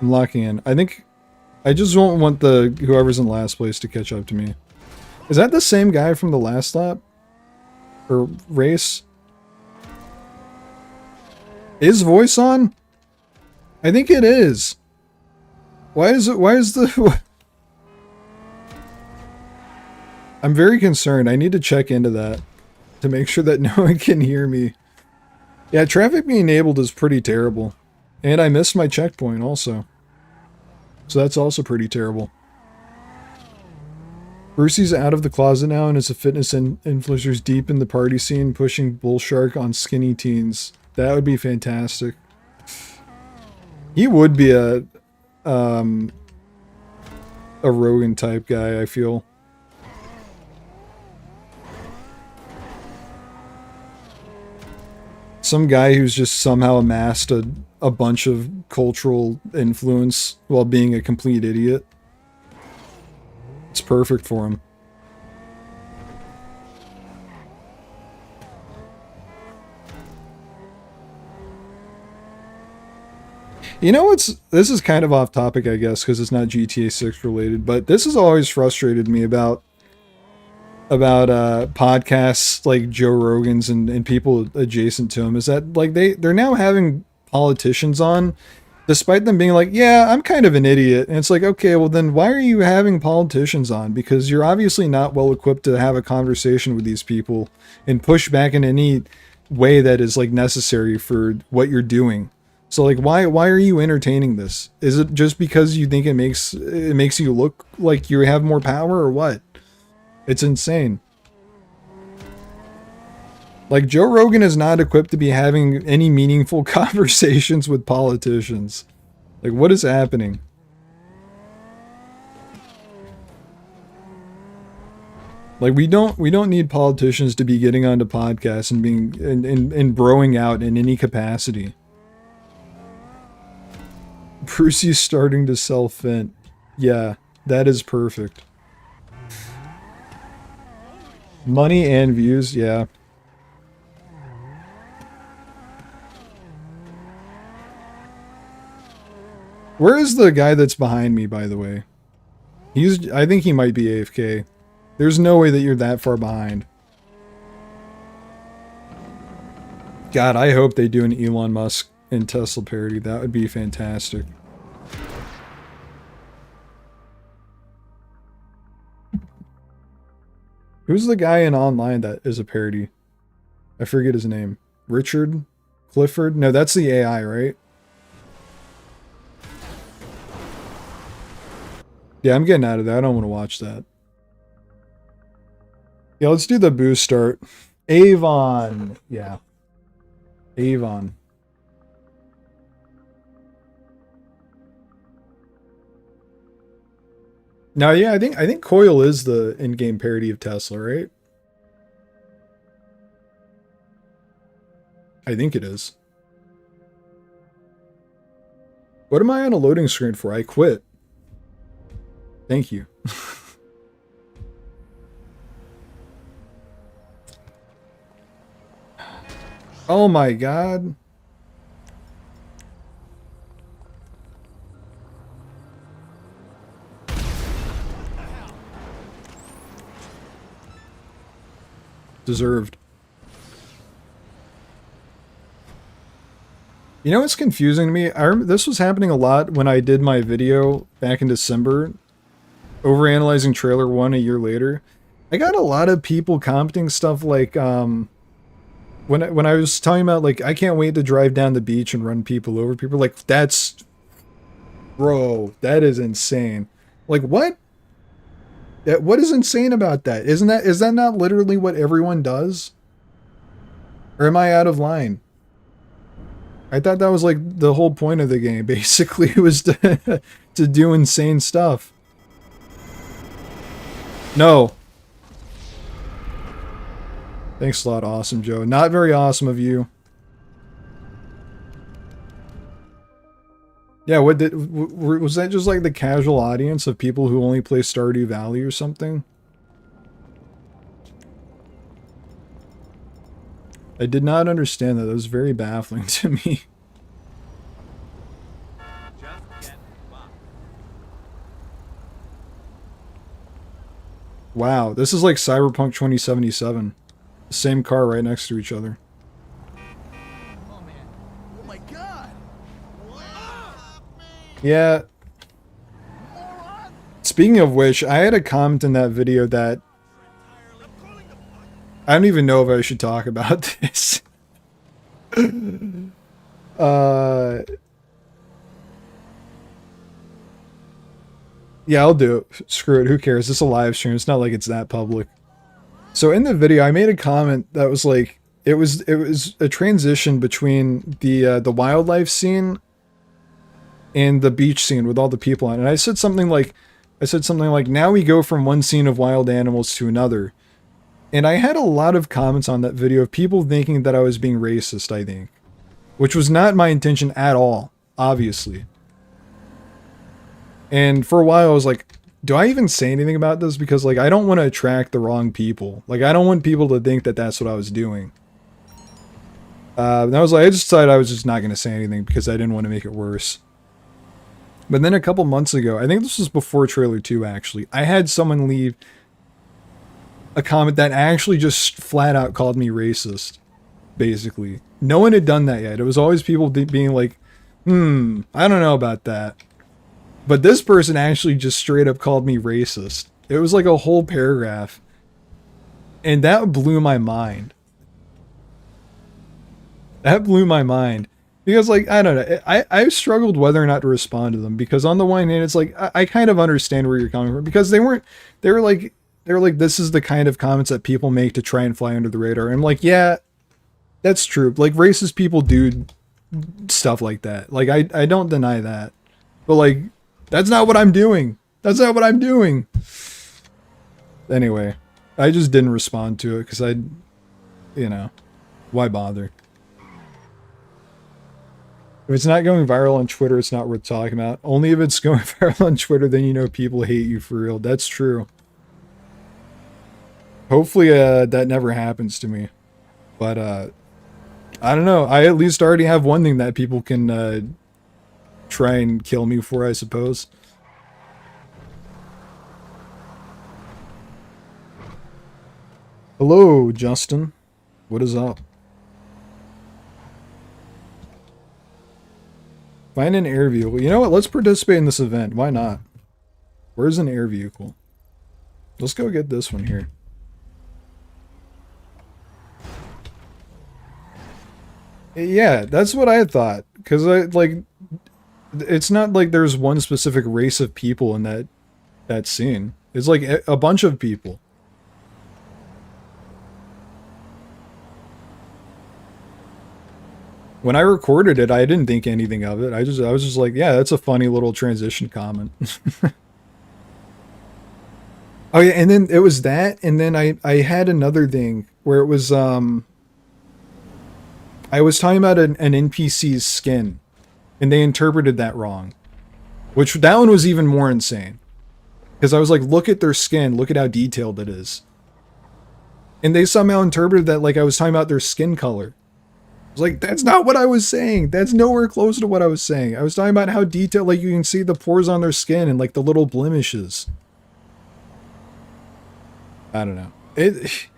I'm locking in. I think I just don't want the whoever's in last place to catch up to me. Is that the same guy from the last lap? Or race? Is voice on? I think it is. Why is the... I'm very concerned. I need to check into that to make sure that no one can hear me. Yeah, traffic being enabled is pretty terrible. And I missed my checkpoint also. So that's also pretty terrible. Brucey's out of the closet now and is a fitness influencer's deep in the party scene, pushing Bullshark on skinny teens. That would be fantastic. He would be a Rogan type guy, I feel. Some guy who's just somehow amassed a bunch of cultural influence while being a complete idiot. It's perfect for him. You know what's... This is kind of off topic, I guess, because it's not GTA 6 related, but this has always frustrated me about podcasts like Joe Rogan's and people adjacent to him, is that like they're now having politicians on, despite them being like, yeah, I'm kind of an idiot. And it's like, okay, well then why are you having politicians on? Because you're obviously not well equipped to have a conversation with these people and push back in any way that is like necessary for what you're doing. So like why are you entertaining this? Is it just because you think it makes you look like you have more power or what? It's insane. Like, Joe Rogan is not equipped to be having any meaningful conversations with politicians. Like, what is happening? Like, we don't need politicians to be getting onto podcasts and being and broing out in any capacity. Brucey's starting to sell Fint. Yeah, that is perfect. Money and views, yeah. Where is the guy that's behind me, by the way? I think he might be AFK. There's no way that you're that far behind. God, I hope they do an Elon Musk and Tesla parody. That would be fantastic. Who's the guy in online that is a parody? I forget his name. Richard? Clifford? No, that's the AI, right? Yeah, I'm getting out of that. I don't want to watch that. Yeah, let's do the boost start. Avon. Yeah. Avon. Now, yeah, I think Coil is the in-game parody of Tesla, right? I think it is. What am I on a loading screen for? I quit. Thank you. Oh my god. Deserved. You know what's confusing to me? I remember this was happening a lot when I did my video back in December, overanalyzing trailer 1 a year later. I got a lot of people commenting stuff like, when I was talking about, like, I can't wait to drive down the beach and run people over, people were like, that's, bro, that is insane. Like, what? What is insane about that? Is that not literally what everyone does? Or am I out of line? I thought that was like the whole point of the game, basically, was to, to do insane stuff. No. Thanks a lot, Awesome Joe. Not very awesome of you. Yeah, was that just like the casual audience of people who only play Stardew Valley or something? I did not understand that. That was very baffling to me. Wow, this is like Cyberpunk 2077. The same car right next to each other. Oh man. Oh my god. Yeah. Speaking of which, I had a comment in that video that I don't even know if I should talk about this. Yeah, I'll do it. Screw it. Who cares? It's a live stream. It's not like it's that public. So in the video, I made a comment that was like, it was a transition between the wildlife scene and the beach scene with all the people on it. And I said something like, now we go from one scene of wild animals to another. And I had a lot of comments on that video of people thinking that I was being racist, I think. Which was not my intention at all, obviously. And for a while I was like, do I even say anything about this? Because, like, I don't want to attract the wrong people. Like, I don't want people to think that that's what I was doing. And I was like, I just decided I was just not going to say anything because I didn't want to make it worse. But then a couple months ago, I think this was before trailer 2 actually, I had someone leave a comment that actually just flat out called me racist, basically. No one had done that yet. It was always people being like, I don't know about that. But this person actually just straight up called me racist. It was like a whole paragraph. And that blew my mind. That blew my mind. Because, like, I don't know. I've struggled whether or not to respond to them. Because on the one hand, it's like, I kind of understand where you're coming from. Because they were like, this is the kind of comments that people make to try and fly under the radar. And I'm like, yeah, that's true. Like, racist people do stuff like that. Like, I don't deny that. But, like, that's not what I'm doing. That's not what I'm doing. Anyway, I just didn't respond to it because you know, why bother? If it's not going viral on Twitter, it's not worth talking about. Only if it's going viral on Twitter, then you know people hate you for real. That's true. Hopefully that never happens to me. But I don't know. I at least already have one thing that people can try and kill me for, I suppose. Hello, Justin. What is up? Find an air vehicle. You know what? Let's participate in this event. Why not? Where's an air vehicle? Let's go get this one here. Yeah, that's what I thought. Because it's not like there's one specific race of people in that scene. It's like a bunch of people. When I recorded it, I didn't think anything of it. I was just like, yeah, that's a funny little transition comment. Oh yeah, and then it was that, and then I had another thing where it was I was talking about an NPC's skin, and they interpreted that wrong. Which that one was even more insane. Because I was like, look at their skin, look at how detailed it is. And they somehow interpreted that like I was talking about their skin color. I was like, that's not what I was saying. That's nowhere close to what I was saying. I was talking about how detailed, like you can see the pores on their skin and like the little blemishes. I don't know. It's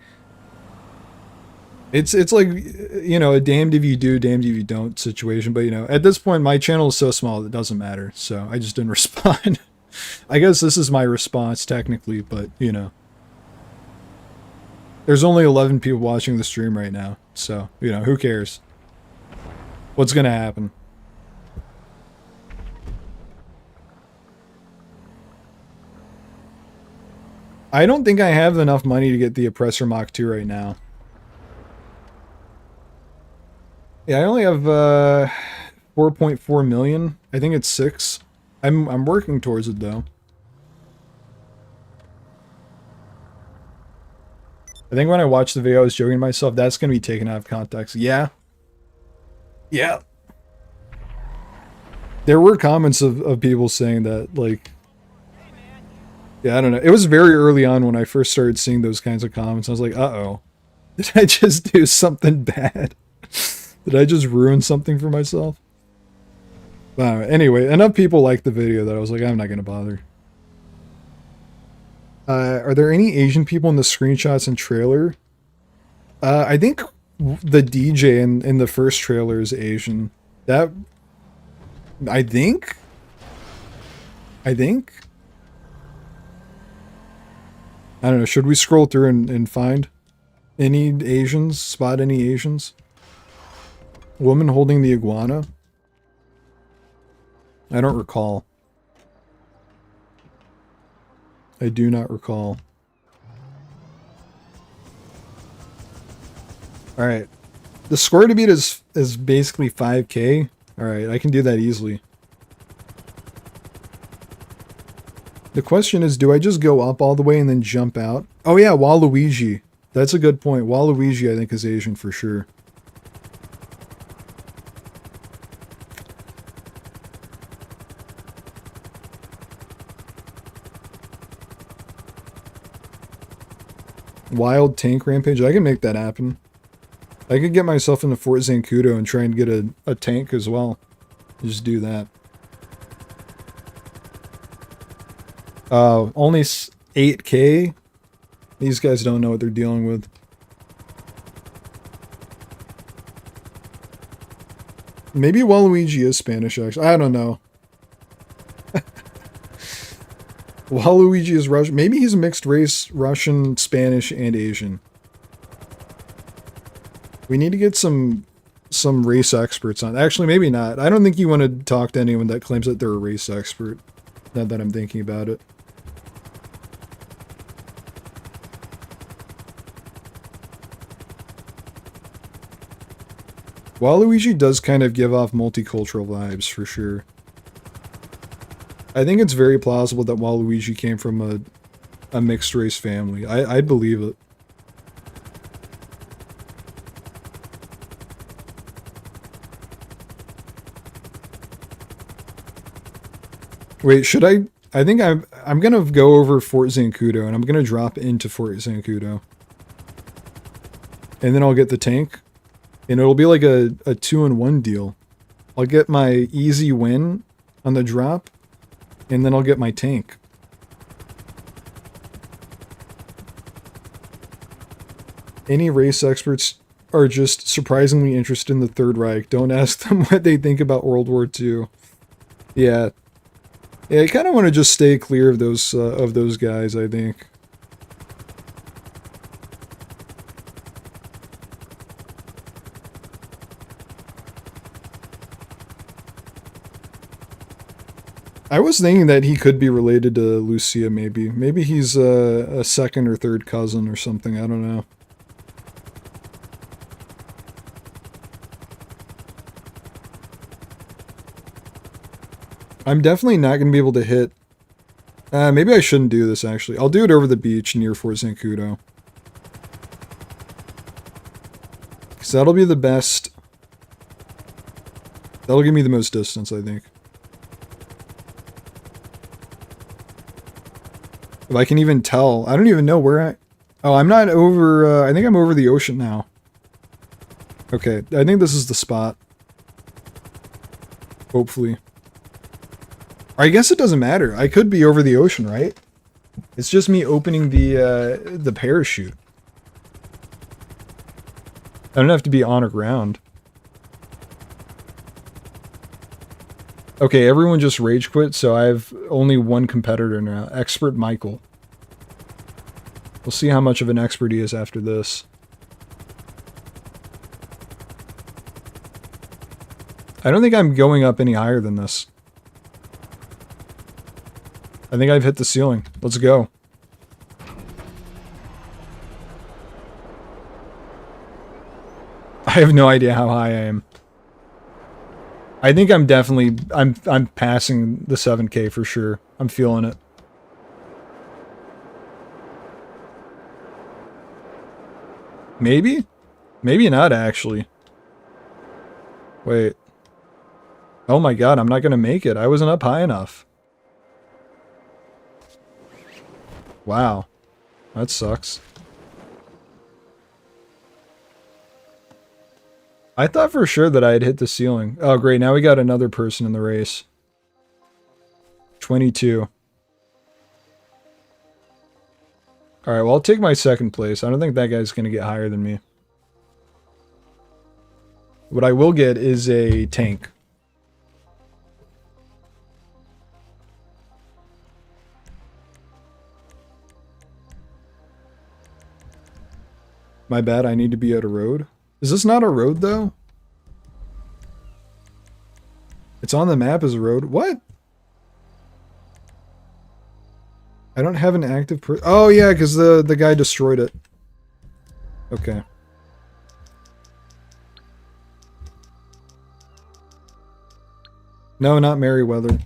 like, you know, a damned if you do, damned if you don't situation. But, you know, at this point, my channel is so small, it doesn't matter. So I just didn't respond. I guess this is my response technically, but, you know. There's only 11 people watching the stream right now. So, you know, who cares? What's going to happen? I don't think I have enough money to get the Oppressor Mach 2 right now. Yeah, I only have 4.4 million. I think it's 6. I'm working towards it though. I think when I watched the video, I was joking to myself, that's going to be taken out of context. Yeah. Yeah. There were comments of people saying that, like... Yeah, I don't know. It was very early on when I first started seeing those kinds of comments. I was like, uh-oh. Did I just do something bad? Did I just ruin something for myself? Anyway, enough people liked the video that I was like, I'm not going to bother. Are there any Asian people in the screenshots and trailer? I think the DJ in the first trailer is Asian. That... I think? I don't know, should we scroll through and find any Asians? Spot any Asians? Woman holding the iguana? I don't recall. I do not recall. Alright. The score to beat is basically 5k. Alright, I can do that easily. The question is, do I just go up all the way and then jump out? Oh yeah, Waluigi. That's a good point. Waluigi, I think, is Asian for sure. Wild tank rampage. I can make that happen. I could get myself into Fort Zancudo and try and get a tank as well. Just do that. Only 8k? These guys don't know what they're dealing with. Maybe Waluigi is Spanish, actually. I don't know. Waluigi is Russian. Maybe he's a mixed race, Russian, Spanish, and Asian. We need to get some race experts on. Actually, maybe not. I don't think you want to talk to anyone that claims that they're a race expert. Now that I'm thinking about it. Waluigi does kind of give off multicultural vibes, for sure. I think it's very plausible that Waluigi came from a mixed race family. I'd believe it. Wait, should I? I think I'm gonna go over Fort Zancudo, and I'm gonna drop into Fort Zancudo. And then I'll get the tank. And it'll be like a 2-in-1 deal. I'll get my easy win on the drop, and then I'll get my tank. Any race experts are just surprisingly interested in the Third Reich. Don't ask them what they think about World War II. Yeah. Yeah, I kind of want to just stay clear of those guys, I think. I was thinking that he could be related to Lucia, maybe. Maybe he's a second or third cousin or something, I don't know. I'm definitely not going to be able to hit... maybe I shouldn't do this, actually. I'll do it over the beach near Fort Zancudo. Because that'll be the best... That'll give me the most distance, I think. If I can even tell. I don't even know where I... Oh, I'm not over... I think I'm over the ocean now. Okay, I think this is the spot. Hopefully. I guess it doesn't matter. I could be over the ocean, right? It's just me opening the parachute. I don't have to be on or ground. Okay, everyone just rage quit, so I have only one competitor now. Expert Michael. We'll see how much of an expert he is after this. I don't think I'm going up any higher than this. I think I've hit the ceiling. Let's go. I have no idea how high I am. I think I'm definitely... I'm passing the 7K for sure. I'm feeling it. Maybe? Maybe not, actually. Wait. Oh my god, I'm not gonna make it. I wasn't up high enough. Wow. That sucks. I thought for sure that I had hit the ceiling. Oh great, now we got another person in the race. 22. Alright, well I'll take my second place. I don't think that guy's gonna get higher than me. What I will get is a tank. My bad, I need to be at a road. Is this not a road, though? It's on the map as a road. What? I don't have an active oh, yeah, because the guy destroyed it. Okay. No, not Merryweather.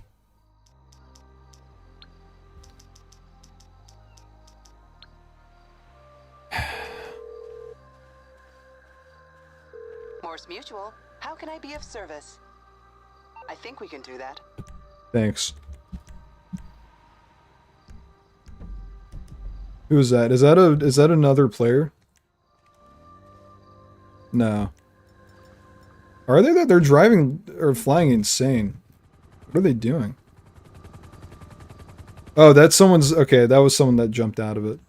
Mutual, how can I be of service? I think we can do that. Thanks. Who is that? Is that another player? No. Are they that they're driving or flying insane? What are they doing? Oh, that's someone's... Okay, that was someone that jumped out of it.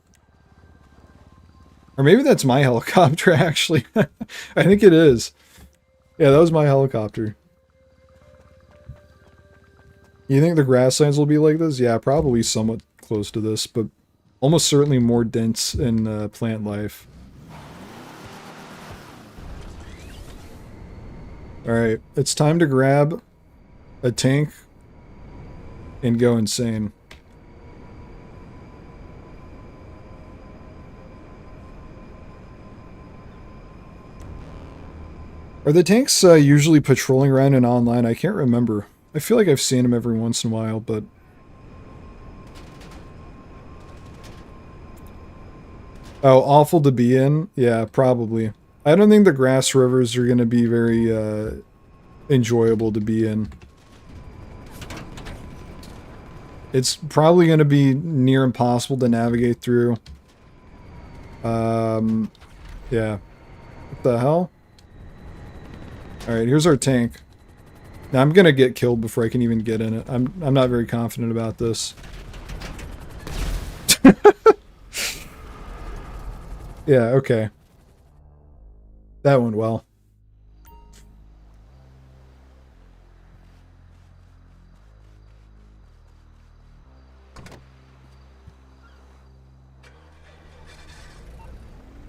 Or maybe that's my helicopter, actually. I think it is. Yeah, that was my helicopter. You think the grasslands will be like this? Yeah, probably somewhat close to this, but almost certainly more dense in plant life. Alright, it's time to grab a tank and go insane. Are the tanks usually patrolling around in online? I can't remember. I feel like I've seen them every once in a while, but... Oh, awful to be in? Yeah, probably. I don't think the grass rivers are going to be very enjoyable to be in. It's probably going to be near impossible to navigate through. Yeah. What the hell? Alright, here's our tank. Now I'm gonna get killed before I can even get in it. I'm not very confident about this. Yeah, okay. That went well.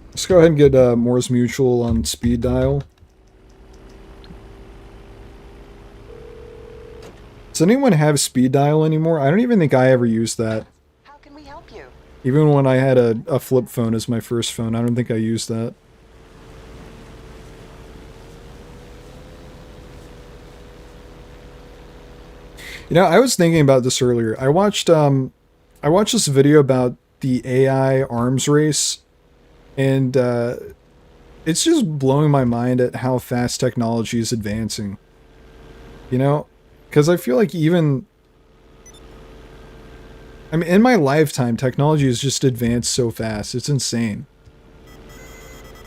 Let's go ahead and get Moore's Mutual on speed dial. Does anyone have speed dial anymore? I don't even think I ever used that. How can we help you? Even when I had a flip phone as my first phone, I don't think I used that. You know, I was thinking about this earlier. I watched this video about the AI arms race, and it's just blowing my mind at how fast technology is advancing. You know? Because I feel like even... I mean, in my lifetime, technology has just advanced so fast. It's insane.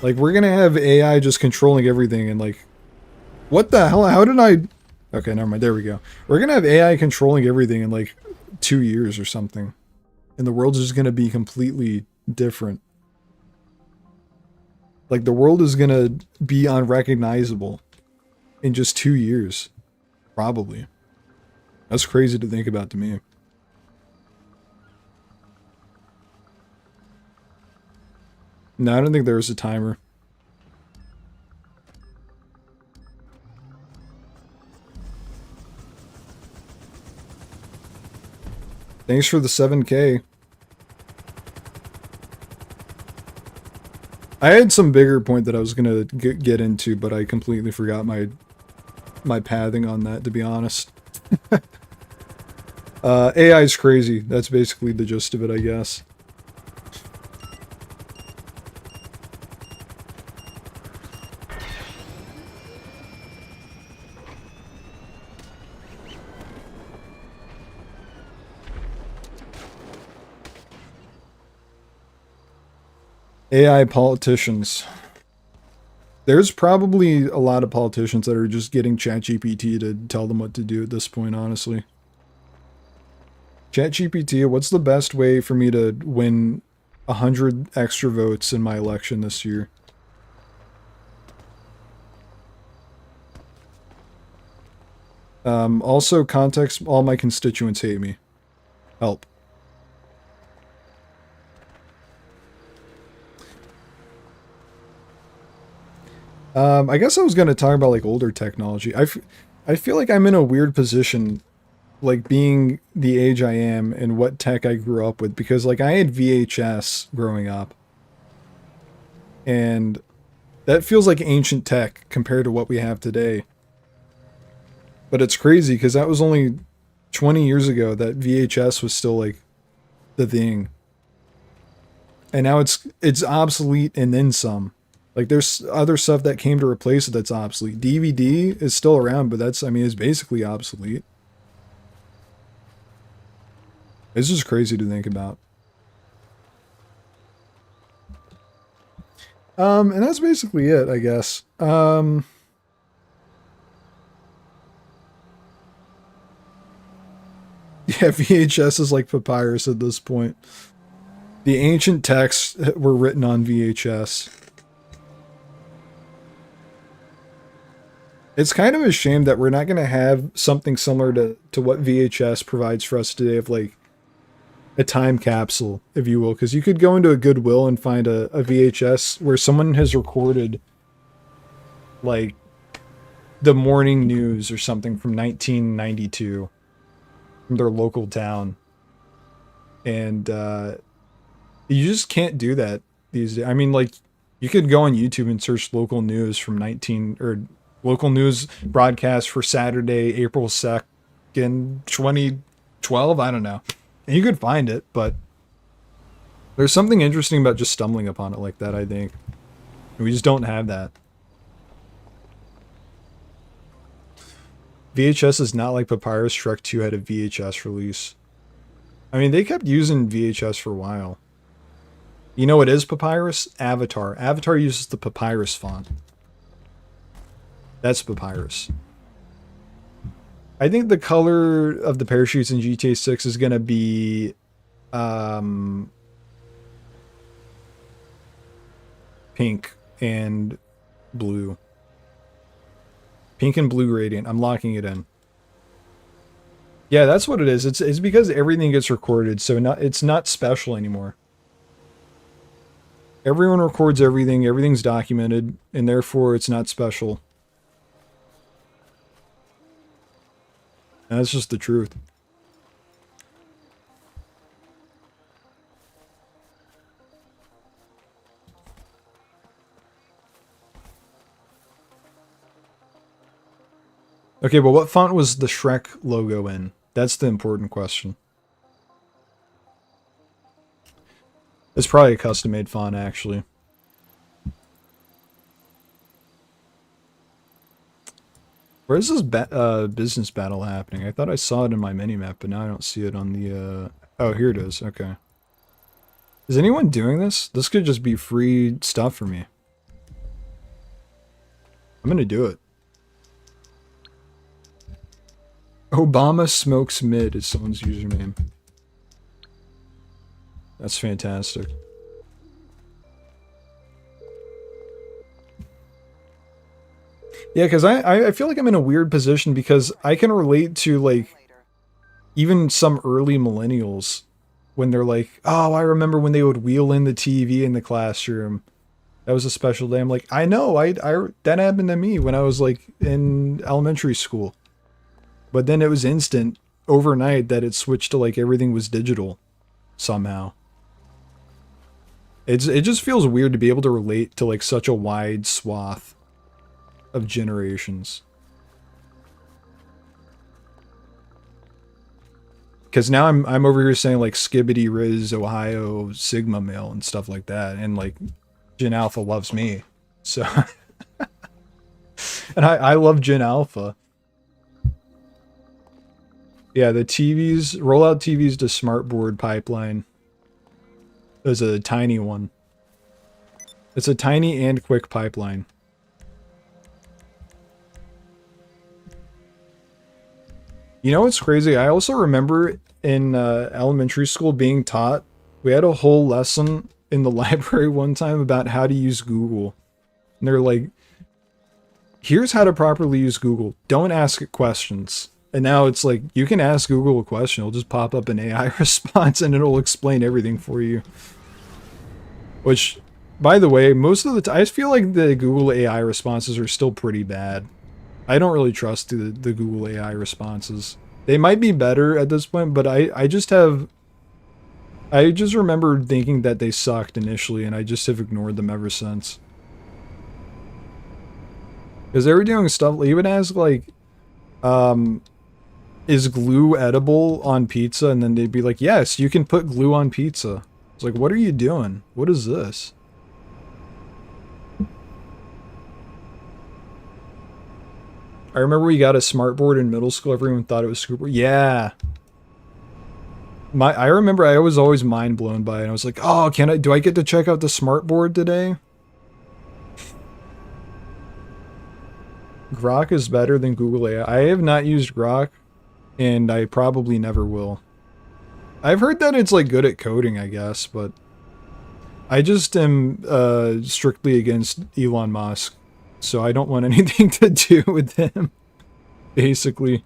Like, we're gonna have AI just controlling everything, and like... What the hell? How did I... Okay, never mind. There we go. We're gonna have AI controlling everything in like 2 years or something. And the world's just gonna be completely different. Like, the world is gonna be unrecognizable in just 2 years. Probably. That's crazy to think about to me. No, I don't think there was a timer. Thanks for the 7K. I had some bigger point that I was gonna get into, but I completely forgot my pathing on that, to be honest. AI is crazy. That's basically the gist of it, I guess. AI politicians. There's probably a lot of politicians that are just getting ChatGPT to tell them what to do at this point, honestly. ChatGPT, what's the best way for me to win 100 extra votes in my election this year? Also, context, all my constituents hate me. Help. I guess I was going to talk about like older technology. I feel like I'm in a weird position, like being the age I am and what tech I grew up with, because like I had VHS growing up, and that feels like ancient tech compared to what we have today. But it's crazy because that was only 20 years ago that VHS was still like the thing, and now it's obsolete and then some. Like, there's other stuff that came to replace it that's obsolete. DVD is still around, but that's, I mean, it's basically obsolete. It's just crazy to think about. And that's basically it, I guess. Yeah, VHS is like papyrus at this point. The ancient texts were written on VHS. It's kind of a shame that we're not going to have something similar to what VHS provides for us today, of like a time capsule, if you will. Because you could go into a Goodwill and find a VHS where someone has recorded like the morning news or something from 1992 from their local town. And you just can't do that these days. I mean, like, you could go on YouTube and search local news from local news broadcast for Saturday, April 2nd, 2012. I don't know. And you could find it, but there's something interesting about just stumbling upon it like that, I think. And we just don't have that. VHS is not like Papyrus. Shrek 2 had a VHS release. I mean, they kept using VHS for a while. You know what is Papyrus? Avatar. Avatar uses the Papyrus font. That's Papyrus. I think the color of the parachutes in GTA 6 is going to be pink and blue. Pink and blue gradient. I'm locking it in. Yeah, that's what it is. It's because everything gets recorded, so it's not special anymore. Everyone records everything, everything's documented, and therefore it's not special. And that's just the truth. Okay, but what font was the Shrek logo in? That's the important question. It's probably a custom-made font, actually. Where is this business battle happening? I thought I saw it in my minimap, but now I don't see it on the... Oh, here it is. Okay. Is anyone doing this? This could just be free stuff for me. I'm gonna do it. Obama Smokes Mid is someone's username. That's fantastic. Yeah, because I feel like I'm in a weird position because I can relate to, like, even some early millennials when they're like, oh, I remember when they would wheel in the TV in the classroom. That was a special day. I'm like, I know, that happened to me when I was, like, in elementary school. But then it was instant, overnight, that it switched to, like, everything was digital somehow. It just feels weird to be able to relate to, like, such a wide swath of generations. Because now I'm over here saying, like, Skibbity Riz, Ohio, Sigma Male, and stuff like that. And, like, Gen Alpha loves me. So... and I love Gen Alpha. Yeah, the TVs, rollout TVs to smartboard pipeline. There's a tiny one. It's a tiny and quick pipeline. You know what's crazy? I also remember in elementary school being taught, we had a whole lesson in the library one time about how to use Google. And they're like, here's how to properly use Google. Don't ask it questions. And now it's like, you can ask Google a question, it'll just pop up an AI response and it'll explain everything for you. Which, by the way, most of the time, I feel like the Google AI responses are still pretty bad. I don't really trust the Google AI responses. They might be better at this point, but I just remember thinking that they sucked initially, and I just have ignored them ever since. Because they were doing stuff, you would ask, like, is glue edible on pizza? And then they'd be like, yes, you can put glue on pizza. It's like, what are you doing? What is this? I remember we got a smartboard in middle school. Everyone thought it was super. Yeah. I remember I was always mind blown by it. I was like, oh, do I get to check out the smartboard today? Grok is better than Google AI. I have not used Grok, and I probably never will. I've heard that it's, like, good at coding, I guess, but I just am strictly against Elon Musk, so I don't want anything to do with him, basically.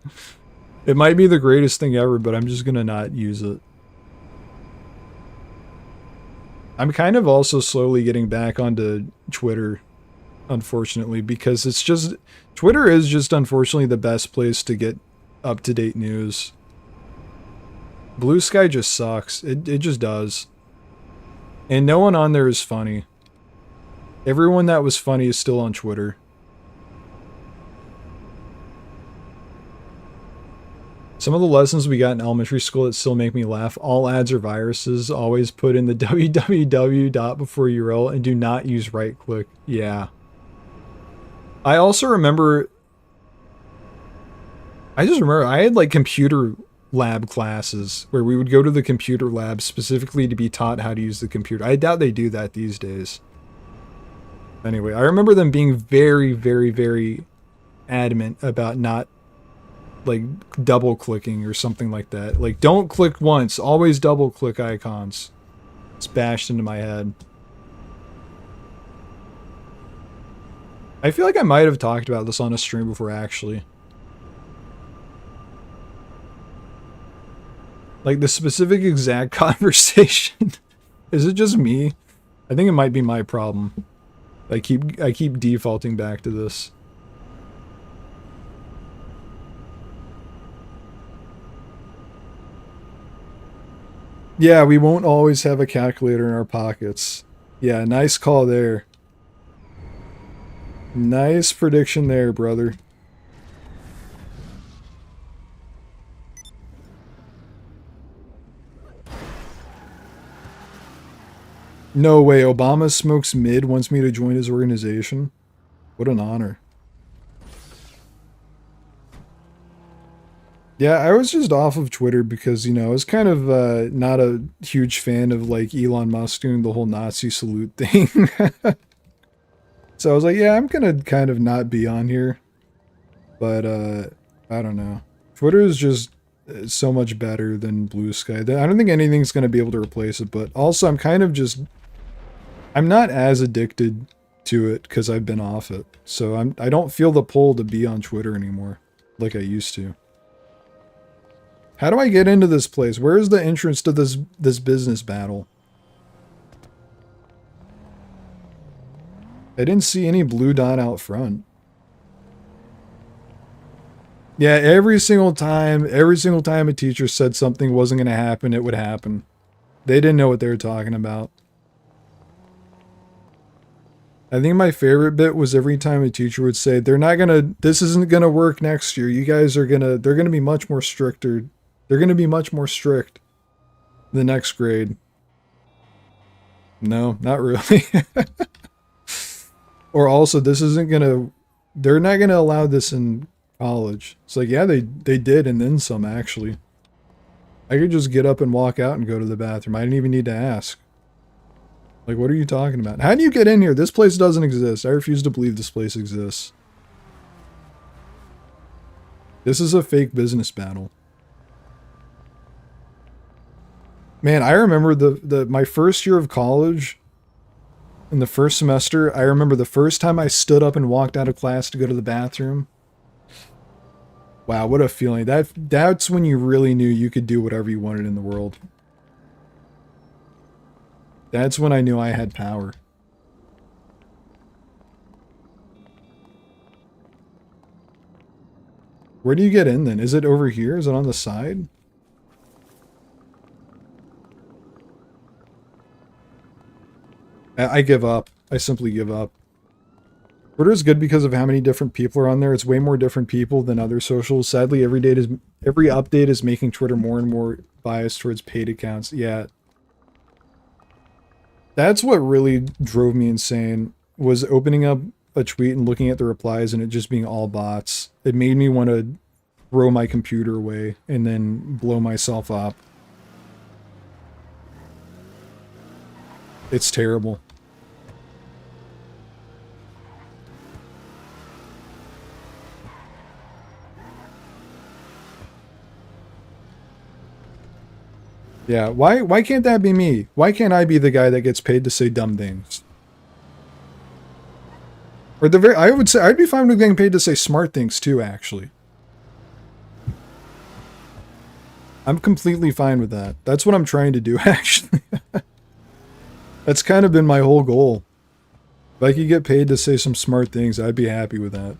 It might be the greatest thing ever, but I'm just gonna not use it. I'm kind of also slowly getting back onto Twitter, unfortunately, because it's just... Twitter is just, unfortunately, the best place to get up-to-date news. Blue Sky just sucks. It just does. And no one on there is funny. Everyone that was funny is still on Twitter. Some of the lessons we got in elementary school that still make me laugh. All ads are viruses. Always put in the www dot before URL and do not use right click. Yeah. I also remember... I just remember I had, like, computer lab classes where we would go to the computer lab specifically to be taught how to use the computer. I doubt they do that these days. Anyway, I remember them being very, very, very adamant about not like double clicking or something like that. Like, don't click once, always double click icons. It's bashed into my head. I feel like I might have talked about this on a stream before, actually. Like, the specific exact conversation. Is it just me? I think it might be my problem. I keep defaulting back to this. Yeah, we won't always have a calculator in our pockets. Yeah, nice call there. Nice prediction there, brother. No way, Obama smokes mid, wants me to join his organization. What an honor. Yeah, I was just off of Twitter because, you know, I was kind of not a huge fan of, like, Elon Musk doing the whole Nazi salute thing. So I was like, yeah, I'm gonna kind of not be on here. But, I don't know. Twitter is just so much better than Blue Sky. I don't think anything's gonna be able to replace it, but also I'm kind of just... I'm not as addicted to it because I've been off it. So I don't feel the pull to be on Twitter anymore like I used to. How do I get into this place? Where is the entrance to this business battle? I didn't see any blue dot out front. Yeah, every single time a teacher said something wasn't going to happen, it would happen. They didn't know what they were talking about. I think my favorite bit was every time a teacher would say, this isn't gonna work next year. You guys they're gonna be much more stricter. They're gonna be much more strict the next grade. No, not really. Or also, they're not gonna allow this in college. It's like, yeah, they did, and then some, actually. I could just get up and walk out and go to the bathroom. I didn't even need to ask. Like, what are you talking about? How do you get in here? This place doesn't exist. I refuse to believe this place exists. This is a fake business battle. Man, I remember my first year of college, in the first semester, I remember the first time I stood up and walked out of class to go to the bathroom. Wow, what a feeling. That's when you really knew you could do whatever you wanted in the world. That's when I knew I had power. Where do you get in then? Is it over here? Is it on the side? I give up. I simply give up. Twitter is good because of how many different people are on there. It's way more different people than other socials. Sadly, every update is making Twitter more and more biased towards paid accounts. Yeah. That's what really drove me insane, was opening up a tweet and looking at the replies and it just being all bots. It made me want to throw my computer away and then blow myself up. It's terrible. Yeah, why can't that be me? Why can't I be the guy that gets paid to say dumb things? Or I would say I'd be fine with getting paid to say smart things too, actually. I'm completely fine with that. That's what I'm trying to do, actually. That's kind of been my whole goal. If I could get paid to say some smart things, I'd be happy with that.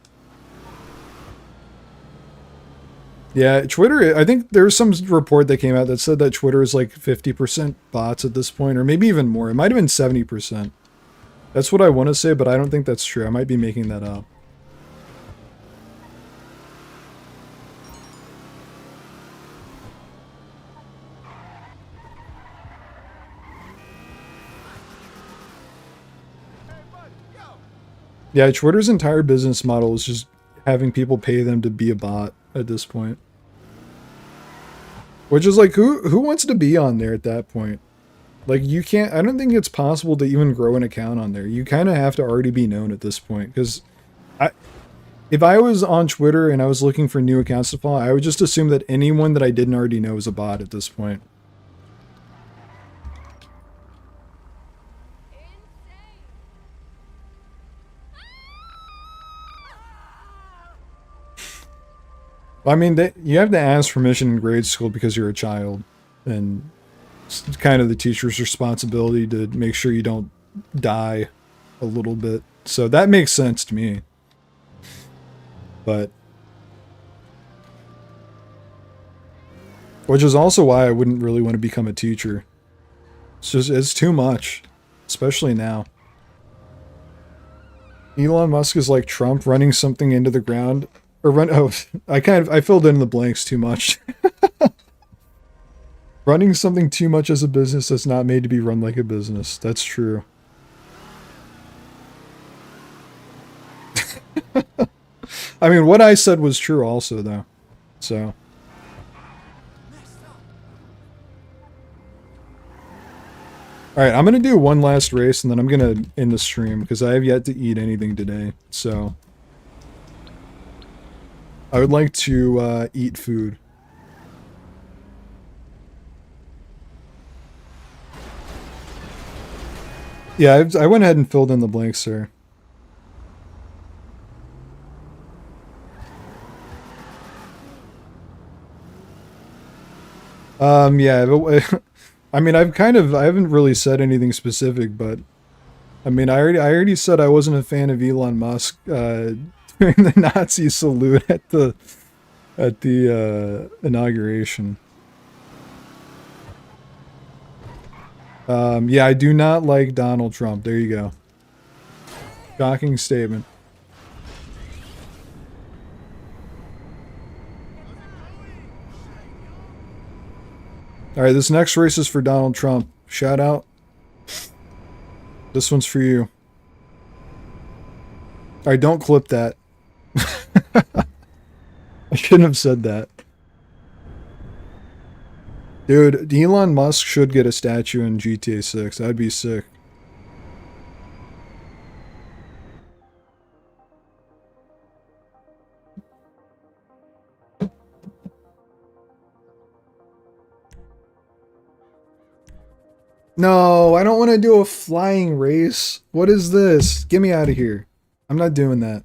Yeah, Twitter, I think there's some report that came out that said that Twitter is like 50% bots at this point, or maybe even more. It might have been 70%. That's what I want to say, but I don't think that's true. I might be making that up. Yeah, Twitter's entire business model is just having people pay them to be a bot at this point. Which is like, who wants to be on there at that point? Like, you can't, I don't think it's possible to even grow an account on there. You kind of have to already be known at this point, because if I was on Twitter and I was looking for new accounts to follow, I would just assume that anyone that I didn't already know is a bot at this point. I mean, you have to ask permission in grade school because you're a child, and it's kind of the teacher's responsibility to make sure you don't die a little bit. So that makes sense to me. But which is also why I wouldn't really want to become a teacher. It's too much, especially now. Elon Musk is like Trump running something into the ground. I filled in the blanks too much. Running something too much as a business that's not made to be run like a business. That's true. I mean, what I said was true also, though. So. Alright, I'm going to do one last race, and then I'm going to end the stream, because I have yet to eat anything today. So. I would like to eat food. Yeah, I went ahead and filled in the blanks, sir. Yeah, but, I mean, I haven't really said anything specific, but I mean, I already said I wasn't a fan of Elon Musk during the Nazi salute at the inauguration. Yeah, I do not like Donald Trump. There you go. Shocking statement. Alright, this next race is for Donald Trump. Shout out. This one's for you. Alright, don't clip that. I shouldn't have said that. Dude, Elon Musk should get a statue in GTA 6. That'd be sick. No, I don't want to do a flying race. What is this? Get me out of here. I'm not doing that.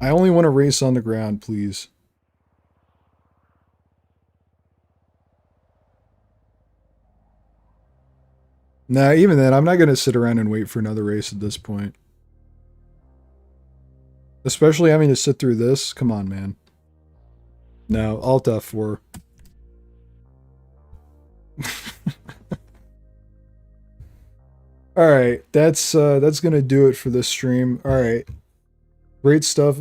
I only want to race on the ground, please. Nah, even then, I'm not going to sit around and wait for another race at this point. Especially having to sit through this. Come on, man. No, Alt F4. Alright, that's gonna do it for this stream. Alright. Great stuff.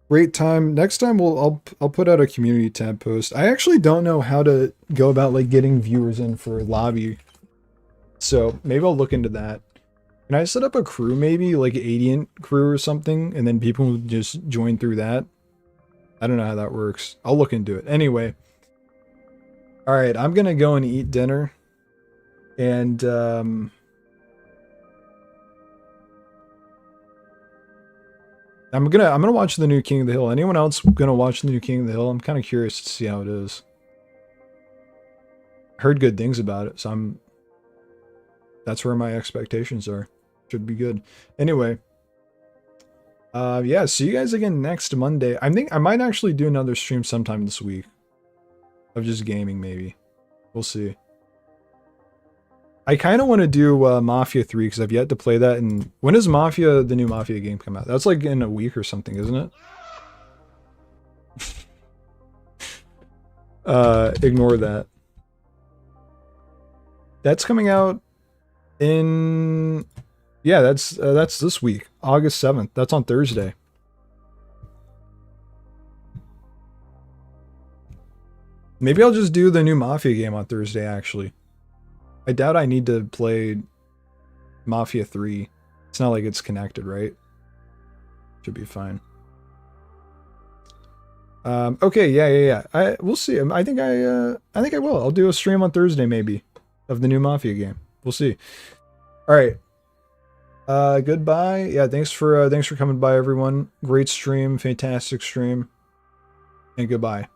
Great time. Next time I'll put out a community tab post. I actually don't know how to go about like getting viewers in for lobby. So maybe I'll look into that. Can I set up a crew maybe, like an Adient crew or something, and then people will just join through that? I don't know how that works. I'll look into it. Anyway. Alright, I'm gonna go and eat dinner. And I'm gonna watch the new King of the Hill. Anyone else gonna watch the new King of the Hill? I'm kind of curious to see how it is. Heard good things about it, so that's where my expectations are. Should be good. Anyway, yeah, see you guys again next Monday. I think I might actually do another stream sometime this week of just gaming, maybe. We'll see. I kind of want to do Mafia 3 because I've yet to play that. And when does the new Mafia game come out? That's like in a week or something, isn't it? Ignore that. That's coming out in... Yeah, that's this week. August 7th. That's on Thursday. Maybe I'll just do the new Mafia game on Thursday, actually. I doubt I need to play Mafia 3. It's not like it's connected, right? Should be fine. Okay, yeah. We'll see. I think I will. I'll do a stream on Thursday maybe of the new Mafia game. We'll see. All right. Goodbye. Yeah, thanks for coming by, everyone. Great stream, fantastic stream, and goodbye.